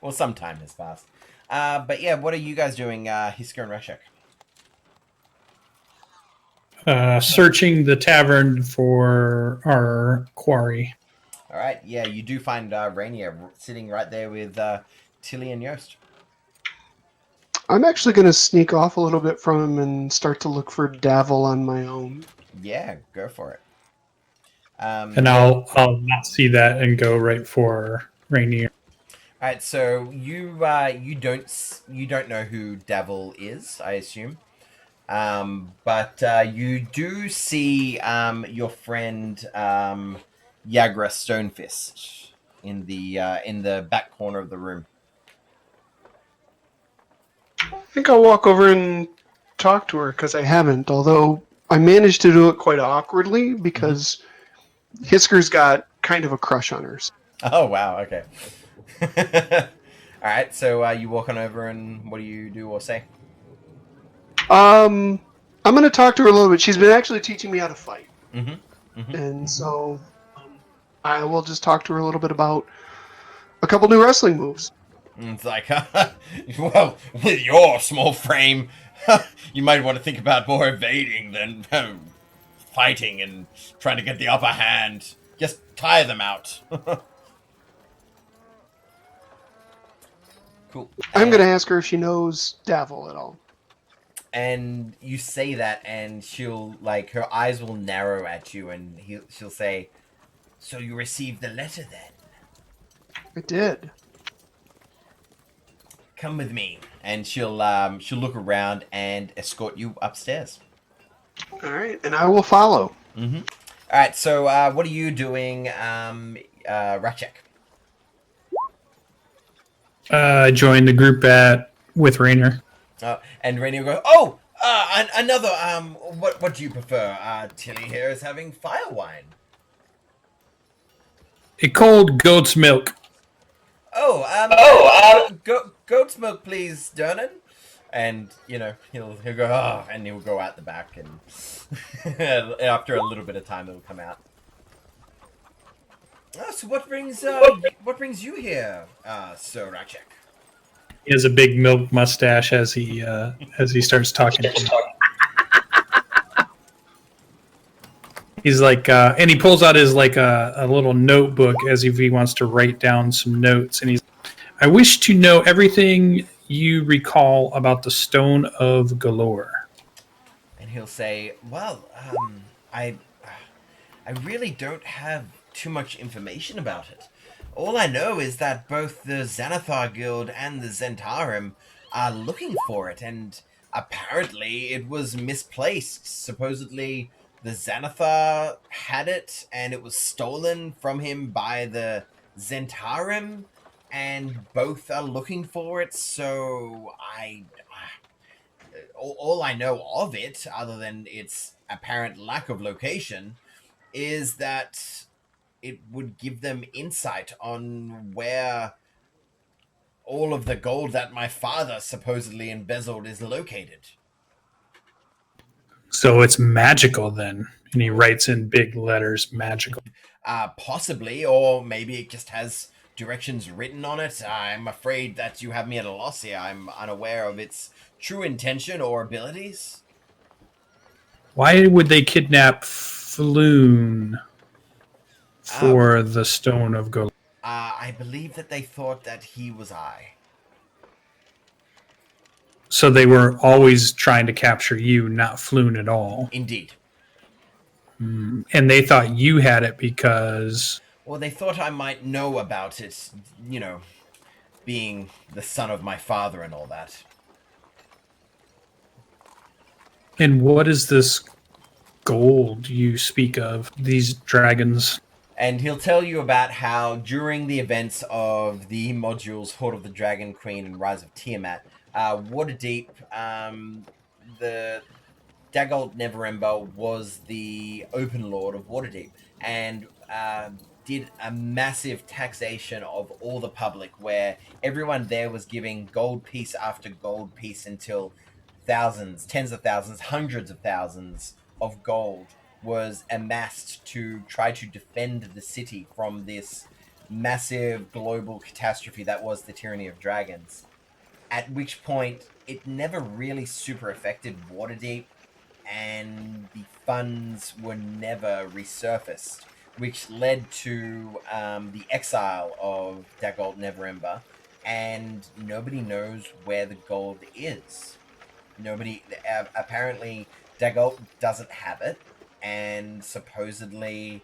Well, some time has passed. But yeah, what are you guys doing, Hisker and Ratchek? Searching the tavern for our quarry. All right. Yeah, you do find Rainier sitting right there with Tilly and Yost. I'm actually going to sneak off a little bit from him and start to look for Davil on my own. Yeah, go for it. And I'll not see that and go right for Rainier. All right, so you don't know who Davil is, I assume, but you do see your friend Yagra Stonefist in the back corner of the room. I think I'll walk over and talk to her because I haven't, although I managed to do it quite awkwardly because Hisker's got kind of a crush on her. Oh, wow, okay. All right, so you walk on over and what do you do or say? I'm going to talk to her a little bit. She's been actually teaching me how to fight. Mm-hmm. Mm-hmm. And so I will just talk to her a little bit about a couple new wrestling moves. And it's like, well, with your small frame, you might want to think about more evading than fighting and trying to get the upper hand. Just tire them out. Cool. I'm going to ask her if she knows Davil at all. And you say that, and she'll, like, her eyes will narrow at you, and she'll say, "So you received the letter then?" I did. Come with me, and she'll look around and escort you upstairs. All right, and I will follow. Mm-hmm. All right, so what are you doing, Ratchek? Join the group with Rainier. And Rainier will go, oh, another, what do you prefer? Tilly here is having fire wine. A cold goat's milk. Goat's milk, please, Dernan. And, he'll go, and he'll go out the back, and after a little bit of time, it'll come out. So what brings you here, Sir Rachek? He has a big milk mustache as he starts talking. He's like, and he pulls out his a little notebook as if he wants to write down some notes. And I wish to know everything you recall about the Stone of Galore. And he'll say, well, I really don't have too much information about it. All I know is that both the Xanathar Guild and the Zentarim are looking for it, and apparently it was misplaced. Supposedly the Xanathar had it, and it was stolen from him by the Zentarim, and both are looking for it, so all I know of it, other than its apparent lack of location, is that it would give them insight on where all of the gold that my father supposedly embezzled is located. So it's magical then. And he writes in big letters, magical. Possibly, or maybe it just has directions written on it. I'm afraid that you have me at a loss here. I'm unaware of its true intention or abilities. Why would they kidnap Floon for the Stone of Galore? I believe that they thought that he was I. So they were always trying to capture you, not Floon at all. Indeed. And they thought you had it because... Well, they thought I might know about it, being the son of my father and all that. And what is this gold you speak of, these dragons? And he'll tell you about how during the events of the modules Horde of the Dragon Queen and Rise of Tiamat, Waterdeep, the Daggold Neverember was the open lord of Waterdeep, and did a massive taxation of all the public, where everyone there was giving gold piece after gold piece until thousands, tens of thousands, hundreds of thousands of gold was amassed to try to defend the city from this massive global catastrophe that was the Tyranny of Dragons. At which point, it never really super affected Waterdeep, and the funds were never resurfaced, which led to the exile of Daggold Neverember, and nobody knows where the gold is. Apparently, Daggold doesn't have it, and supposedly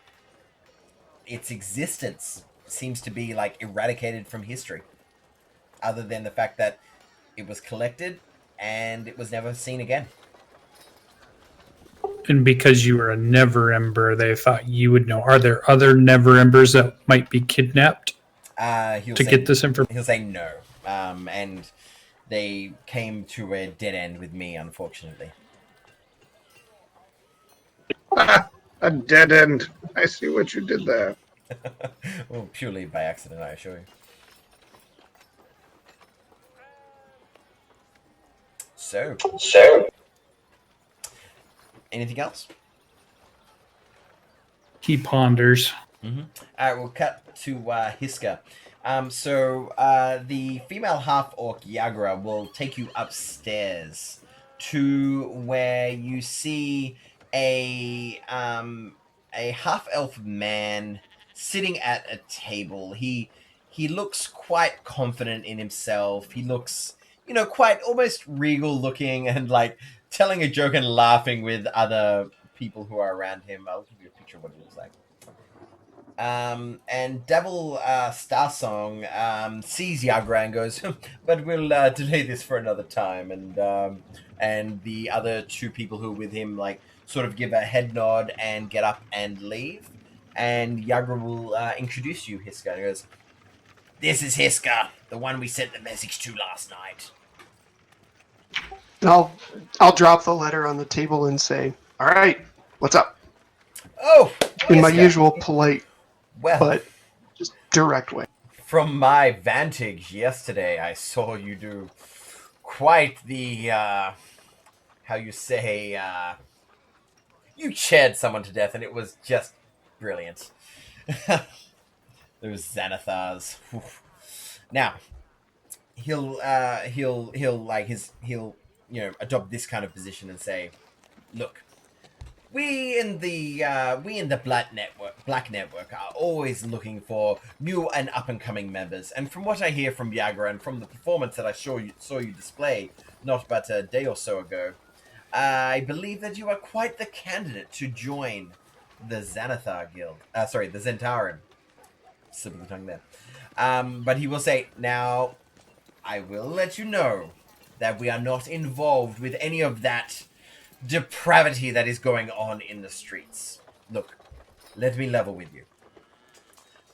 its existence seems to be eradicated from history, other than the fact that it was collected and it was never seen again. And because you were a Neverember, they thought you would know. Are there other Neverembers that might be kidnapped get this information? He'll say no. And they came to a dead end with me, unfortunately. A dead end. I see what you did there. Well, purely by accident, I assure you. So. Anything else? He ponders. Mm-hmm. All right, we'll cut to Hiska. So the female half-orc Yagra will take you upstairs to where you see a half-elf man sitting at a table. He looks quite confident in himself. He looks, quite almost regal looking, and telling a joke and laughing with other people who are around him. I'll give you a picture of what it looks like. And Devil Starsong sees Yagra and goes, but we'll delay this for another time. And the other two people who are with him sort of give a head nod and get up and leave. And Yagra will introduce you, Hiska. And he goes, This is Hiska, the one we sent the message to last night. And I'll drop the letter on the table and say, "All right, what's up?" Oh, In my Hiska. usual polite Well, but just direct way. from my vantage yesterday, I saw you do quite the, how you say, you chaired someone to death, and it was just brilliant. Those Xanathars. Now, he'll adopt this kind of position and say, "Look, we in the Black Network are always looking for new and up and coming members. And from what I hear from Viagra and from the performance that I saw you display not but a day or so ago, I believe that you are quite the candidate to join the Xanathar Guild. The Zentarim. Slip of the tongue there. But he will say, now, I will let you know that we are not involved with any of that depravity that is going on in the streets. Look, let me level with you.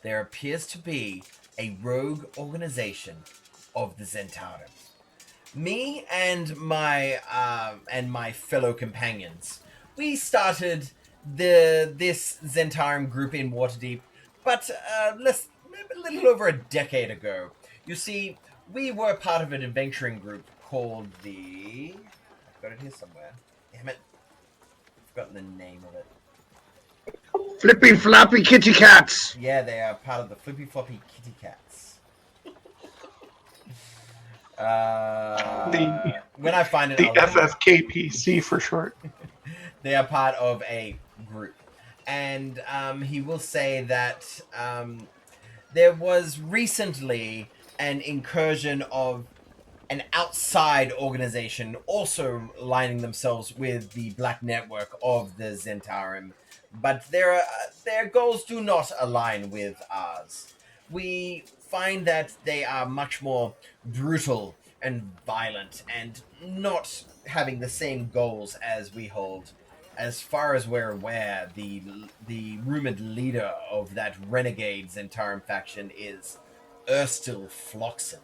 There appears to be a rogue organization of the Zentarim. Me and my fellow companions, we started this Zentarim group in Waterdeep, but a little over a decade ago. You see, we were part of an adventuring group called the... I've got it here somewhere. Damn it. I've forgotten the name of it. Flippy floppy kitty cats. Yeah, they are part of the Flippy Floppy Kitty Cats. When I find it, The I'll let you know. FFKPC for short. They are part of a group. And he will say that there was recently an incursion of an outside organization also aligning themselves with the Black Network of the Zentarim, but their goals do not align with ours. We find that they are much more brutal and violent and not having the same goals as we hold. As far as we're aware, the rumored leader of that renegade Zentarim faction is Erstil Floxen.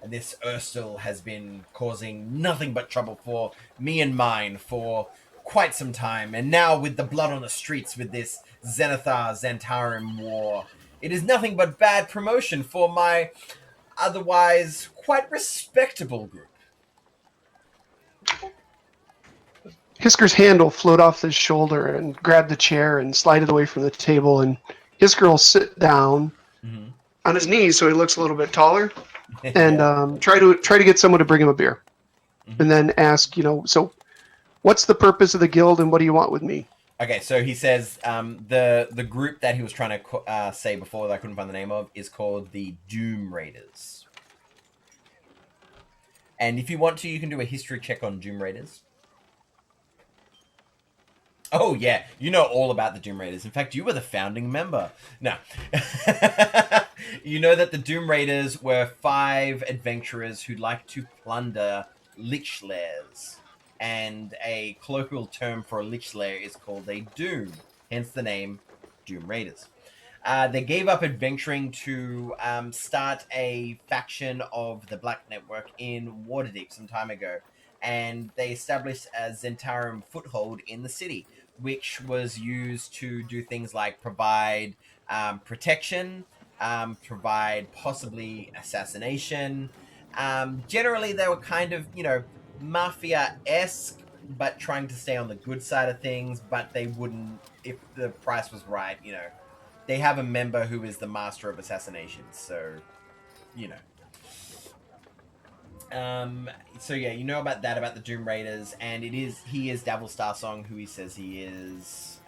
And this Erstil has been causing nothing but trouble for me and mine for quite some time. And now with the blood on the streets with this Zentarim war, it is nothing but bad promotion for my otherwise quite respectable group. Hisker's hand will float off his shoulder and grab the chair and slide it away from the table, and Hisker will sit down on his knees so he looks a little bit taller, and try to get someone to bring him a beer, and then ask, so what's the purpose of the guild and what do you want with me? Okay, so he says the group that he was trying to say before that I couldn't find the name of is called the Doom Raiders. And if you want to, you can do a history check on Doom Raiders. Oh, yeah. You know all about the Doom Raiders. In fact, you were the founding member. No. You know that the Doom Raiders were 5 adventurers who like to plunder lich lairs. And a colloquial term for a lich lair is called a doom. Hence the name Doom Raiders. They gave up adventuring to start a faction of the Black Network in Waterdeep some time ago. And they established a Zentarim foothold in the city, which was used to do things like provide protection, provide possibly assassination. Generally, they were kind of, mafia-esque, but trying to stay on the good side of things, but they wouldn't, if the price was right, They have a member who is the master of assassinations, so, So yeah, you know about that, about the Doom Raiders, and he is Davil Starsong, who he says he is.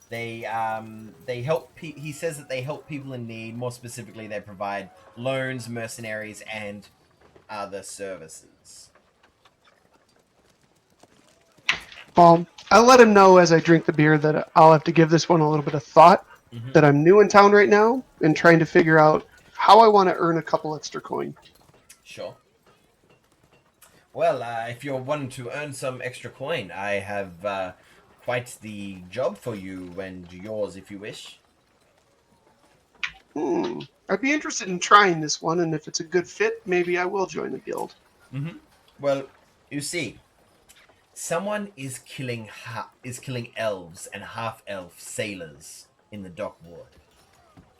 They help. He says that they help people in need. More specifically, they provide loans, mercenaries, and other services. Well, I'll let him know as I drink the beer that I'll have to give this one a little bit of thought. That I'm new in town right now and trying to figure out how I want to earn a couple extra coin. Sure. Well, if you're wanting to earn some extra coin, I have quite the job for you and yours, if you wish. I'd be interested in trying this one, and if it's a good fit, maybe I will join the guild. Well, you see, someone is killing elves and half-elf sailors in the dock ward.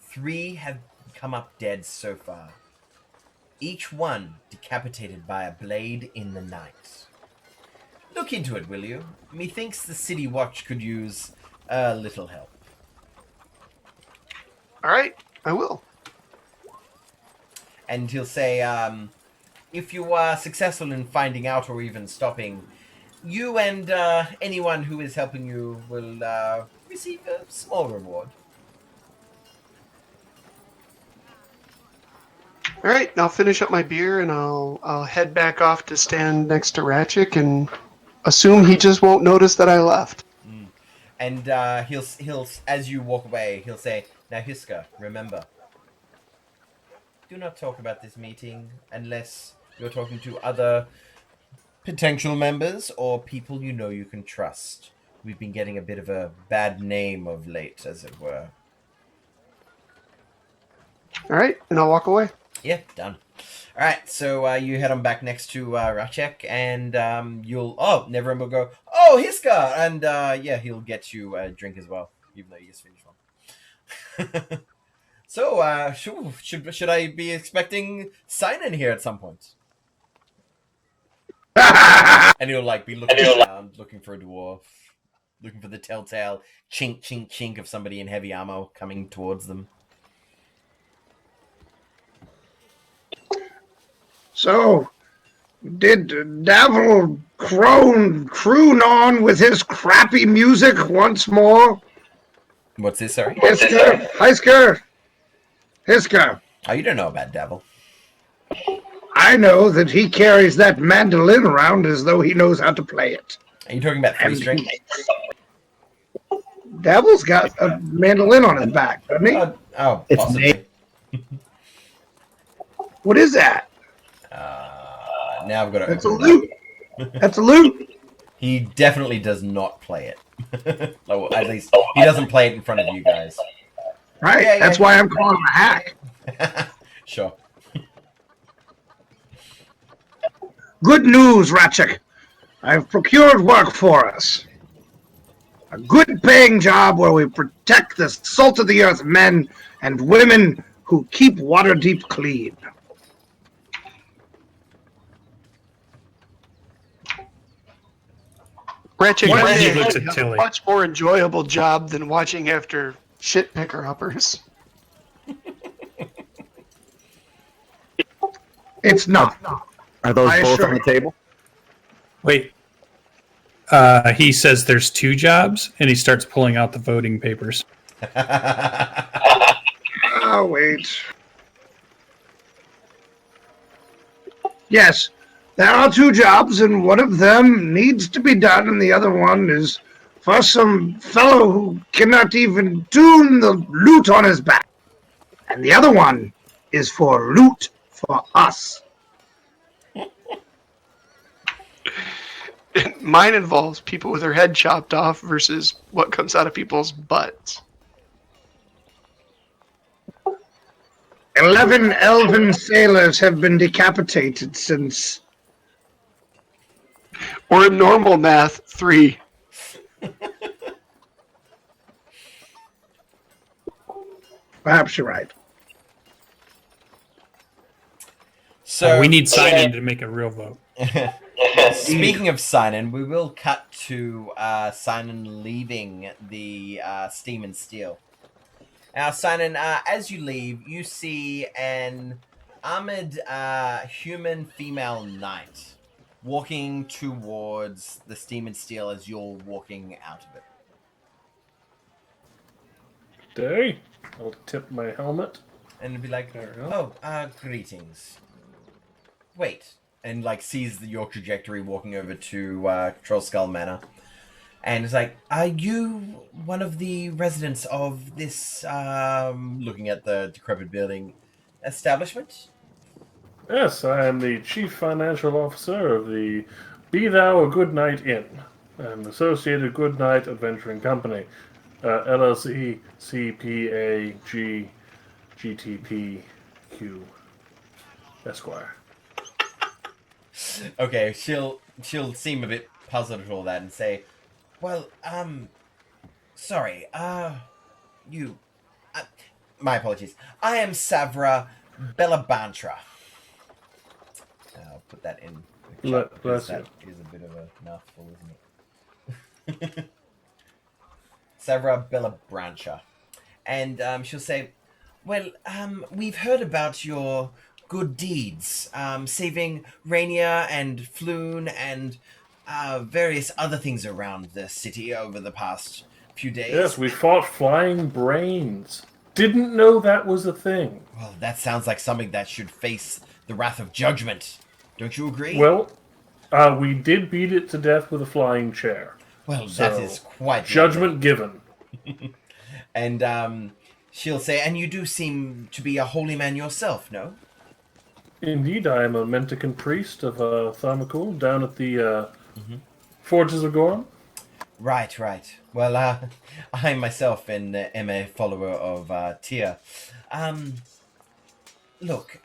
3 have come up dead so far. Each one decapitated by a blade in the night. Look into it, will you? Methinks the City Watch could use a little help. All right, I will. And he'll say, if you are successful in finding out or even stopping, you and anyone who is helping you will receive a small reward. All right, I'll finish up my beer, and I'll head back off to stand next to Ratchik and assume he just won't notice that I left. And he'll as you walk away, he'll say, "Now, Hiska, remember, do not talk about this meeting unless you're talking to other potential members or people you know you can trust. We've been getting a bit of a bad name of late, as it were." All right, and I'll walk away. Yeah, done. All right, so you head on back next to Rachek, and you'll... Oh, Neverend will go, "Oh, Hiska!" And yeah, he'll get you a drink as well, even though you just finished one. So, should I be expecting Sign-In here at some point? And he'll, like, be looking around, looking for a dwarf, looking for the telltale chink, chink, chink of somebody in heavy armor coming towards them. So, did Davil croon on with his crappy music once more? What's this, sorry? Hisker! Oh, you don't know about Devil. I know that he carries that mandolin around as though he knows how to play it. Are you talking about 3-string? Davil's got a mandolin on his back, doesn't he? Oh, It's possibly. What is that? Now I've got to That's a open it up. lute. That's a lute. He definitely does not play it. Well, at least he doesn't play it in front of you guys. Right. Yeah, That's why I'm calling him a hack. Sure. Good news, Ratchik. I've procured work for us. A good paying job where we protect the salt of the earth men and women who keep Waterdeep clean. Ratchik He has looks at a Tilly. much more enjoyable job than watching after shit picker-uppers. It's not. Are those I both assure on the you. table? Wait. He says there's 2 jobs, and he starts pulling out the voting papers. Oh, wait. Yes, there are 2 jobs, and one of them needs to be done, and the other one is for some fellow who cannot even tune the lute on his back. And the other one is for loot for us. Mine involves people with their head chopped off versus what comes out of people's butts. 11 elven sailors have been decapitated since... Or in normal math, 3. Perhaps you're right. So We need sign-in to make a real vote. speaking of Sign-In, we will cut to Sign-In leaving the Steam and Steel. Now, Sign-In, as you leave, you see an armored human female knight walking towards the Steam and Steel as you're walking out of it. Day. I'll tip my helmet. And it'd be like, There we go. "Oh, greetings. Wait." And, like, sees your trajectory walking over to Troll Skull Manor. And it's like, "Are you one of the residents of this, looking at the decrepit building, establishment?" Yes, I am the Chief Financial Officer of the Be Thou a Good Night Inn, an associated Good Night Adventuring Company, LLC, CPAG, GTPQ Esquire. Okay, she'll seem a bit puzzled at all that and say, "Well, sorry, you, my apologies. I am Savra Bellabantra. I'll put that in the chat because that is a bit of a mouthful, isn't it? Savra Bellabrancha. And she'll say, well, we've heard about your good deeds, saving Rainier and Floon and various other things around the city over the past few days. Yes, we fought flying brains. Didn't know that was a thing. Well, that sounds like something that should face the wrath of judgment. Don't you agree? Well, we did beat it to death with a flying chair. Well, So, that is quite judgment given. And she'll say, and you do seem to be a holy man yourself, no? Indeed, I am a mendicant priest of Tharmacul down at the Forges of Gorham. Right. Well, I myself am a follower of Tyr. Look,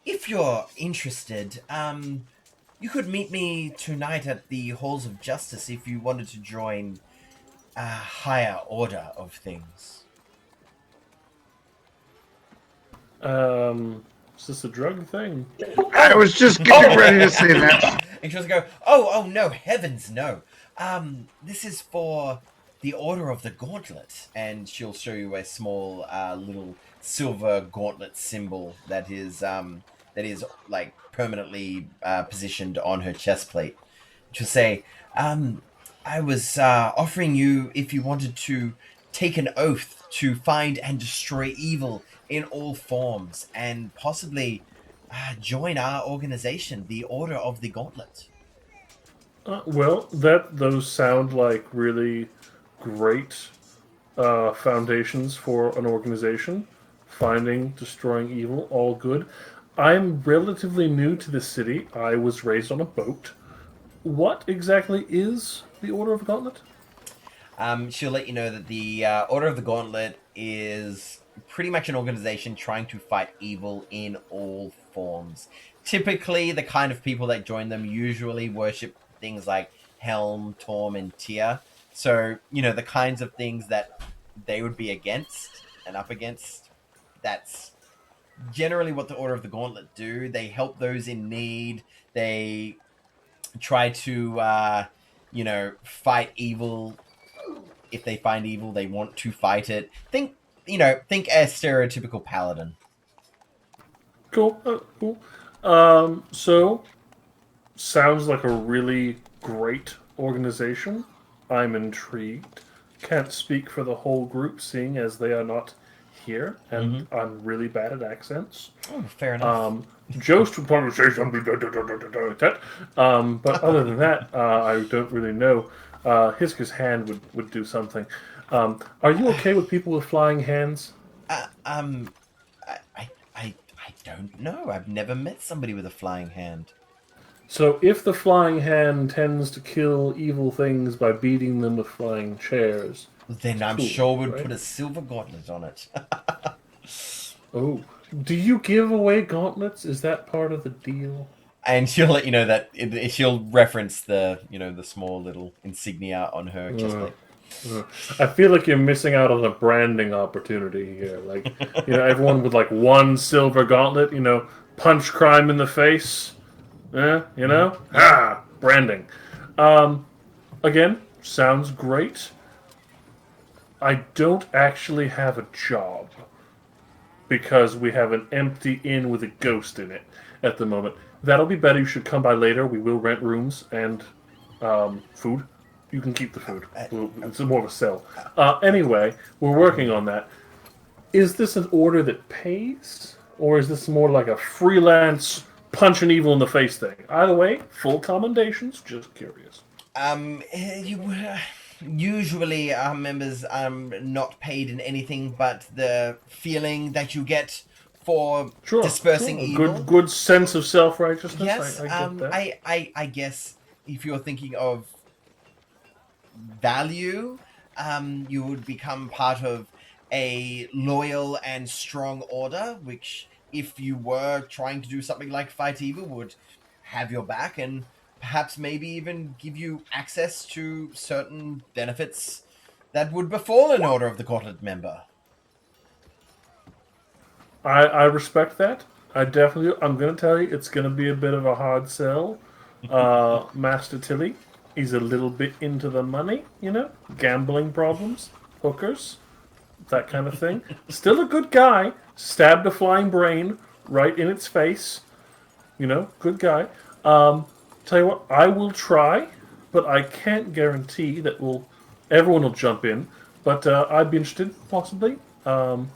if you're interested, you could meet me tonight at the Halls of Justice if you wanted to join a higher order of things. Is this a drug thing? I was just getting ready to say that. And she'll go, oh no, heavens no. This is for the Order of the Gauntlet. And she'll show you a small little silver gauntlet symbol that is like permanently positioned on her chest plate. She'll say, I was offering you if you wanted to take an oath to find and destroy evil in all forms and possibly join our organization, the Order of the Gauntlet. Well, those sound like really great foundations for an organization. Finding, destroying evil, all good. I'm relatively new to this city. I was raised on a boat. What exactly is the Order of the Gauntlet? She'll let you know that the Order of the Gauntlet is pretty much an organization trying to fight evil in all forms. Typically, the kind of people that join them usually worship things like Helm, Torm, and Tyr. So, the kinds of things that they would be against and up against, that's generally what the Order of the Gauntlet do. They help those in need. They try to, fight evil. If they find evil, they want to fight it. Think a stereotypical paladin. Cool. So, sounds like a really great organization. I'm intrigued. Can't speak for the whole group, seeing as they are not here, and I'm really bad at accents. Oh, fair enough. Jost would probably say something like that. But other than that, I don't really know. Hisker's hand would do something. Are you okay with people with flying hands? I don't know. I've never met somebody with a flying hand. So if the flying hand tends to kill evil things by beating them with flying chairs, then I'm sure we'd put a silver gauntlet on it. Oh, do you give away gauntlets? Is that part of the deal? And she'll let you know that she'll reference the the small little insignia on her chest plate. I feel like you're missing out on a branding opportunity here. Like, everyone with like one silver gauntlet, punch crime in the face. Branding. Again, sounds great. I don't actually have a job because we have an empty inn with a ghost in it at the moment. That'll be better. You should come by later. We will rent rooms and food. You can keep the food. It's more of a sell. Anyway, we're working on that. Is this an order that pays? Or is this more like a freelance punching evil in the face thing? Either way, full commendations. Just curious. Usually our members are not paid in anything but the feeling that you get for dispersing evil. Good sense of self-righteousness. Yes, I get that. I guess if you're thinking of value, you would become part of a loyal and strong order, which, if you were trying to do something like fight evil, would have your back and perhaps maybe even give you access to certain benefits that would befall an Order of the Gauntlet member. I respect that. I definitely. I'm going to tell you, it's going to be a bit of a hard sell. Master Tilly, he's a little bit into the money, gambling problems, hookers, that kind of thing. Still a good guy. Stabbed a flying brain right in its face. Good guy. Tell you what, I will try, but I can't guarantee that everyone will jump in. But I'd be interested, possibly.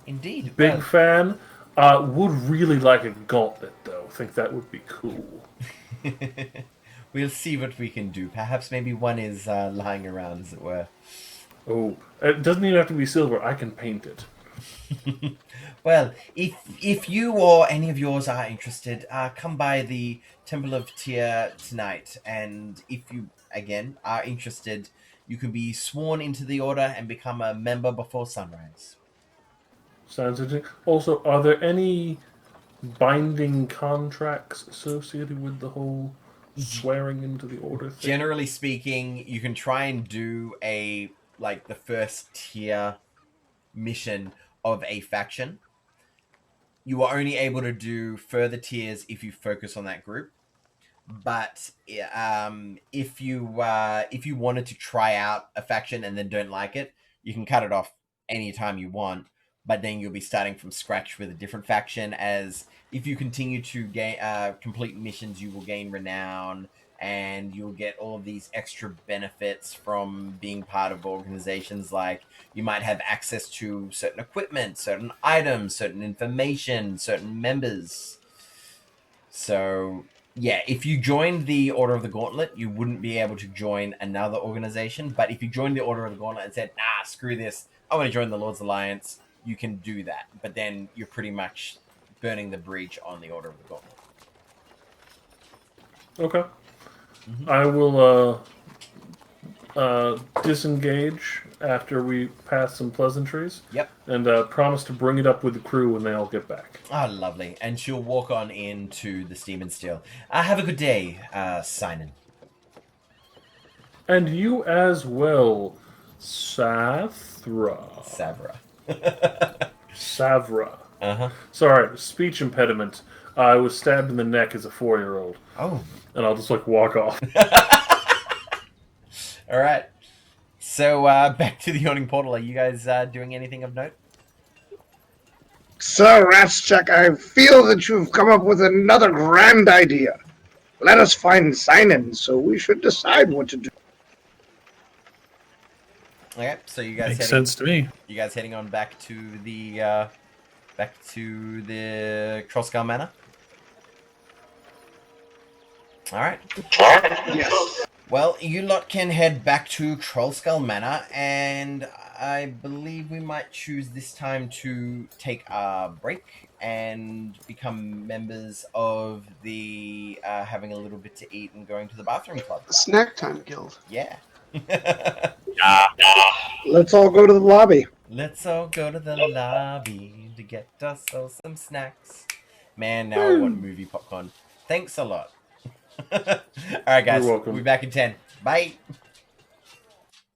Indeed. Big Well, fan. Would really like a gauntlet, though. Think that would be cool. we'll see what we can do. Perhaps maybe one is lying around, as it were. Oh, it doesn't even have to be silver. I can paint it. Well, if you or any of yours are interested, come by the Temple of Tyr tonight. And if you, again, are interested, you can be sworn into the order and become a member before sunrise. Sounds interesting. Also, are there any binding contracts associated with the whole swearing into the order thing? Generally speaking, you can try and do the first tier mission of a faction. You are only able to do further tiers if you focus on that group. But if you wanted to try out a faction and then don't like it, you can cut it off anytime you want. But then you'll be starting from scratch with a different faction. As if you continue to gain complete missions, you will gain renown, and you'll get all of these extra benefits from being part of organizations. Like, you might have access to certain equipment, certain items, certain information, certain members. So yeah, if you joined the Order of the Gauntlet, you wouldn't be able to join another organization. But if you joined the Order of the Gauntlet and said, nah, screw this, I want to join the Lord's Alliance, you can do that. But then you're pretty much burning the bridge on the Order of the Gauntlet. Okay. I will disengage after we pass some pleasantries. Yep. And promise to bring it up with the crew when they all get back. Ah, lovely. And she'll walk on into the Steam and Steel. Have a good day, Simon. And you as well, Savra. Savra. Uh-huh. Sorry, speech impediment. I was stabbed in the neck as a 4-year-old. Oh. And I'll just, walk off. All right. So, back to the Yawning Portal. Are you guys doing anything of note? Sir Ratschek, I feel that you've come up with another grand idea. Let us find Sinan, so we should decide what to do. Okay, so you guys Makes sense to me. You guys heading on back to the Trollskull Manor? All right. Yes. Well, you lot can head back to Trollskull Manor, and I believe we might choose this time to take a break and become members of the having a little bit to eat and going to the bathroom club. The Snack Time Guild. Yeah. Let's all go to the lobby. Let's all go to the lobby to get ourselves some snacks. Man, now I want movie popcorn. Thanks a lot. All right, guys. You're welcome. We'll be back in 10. Bye.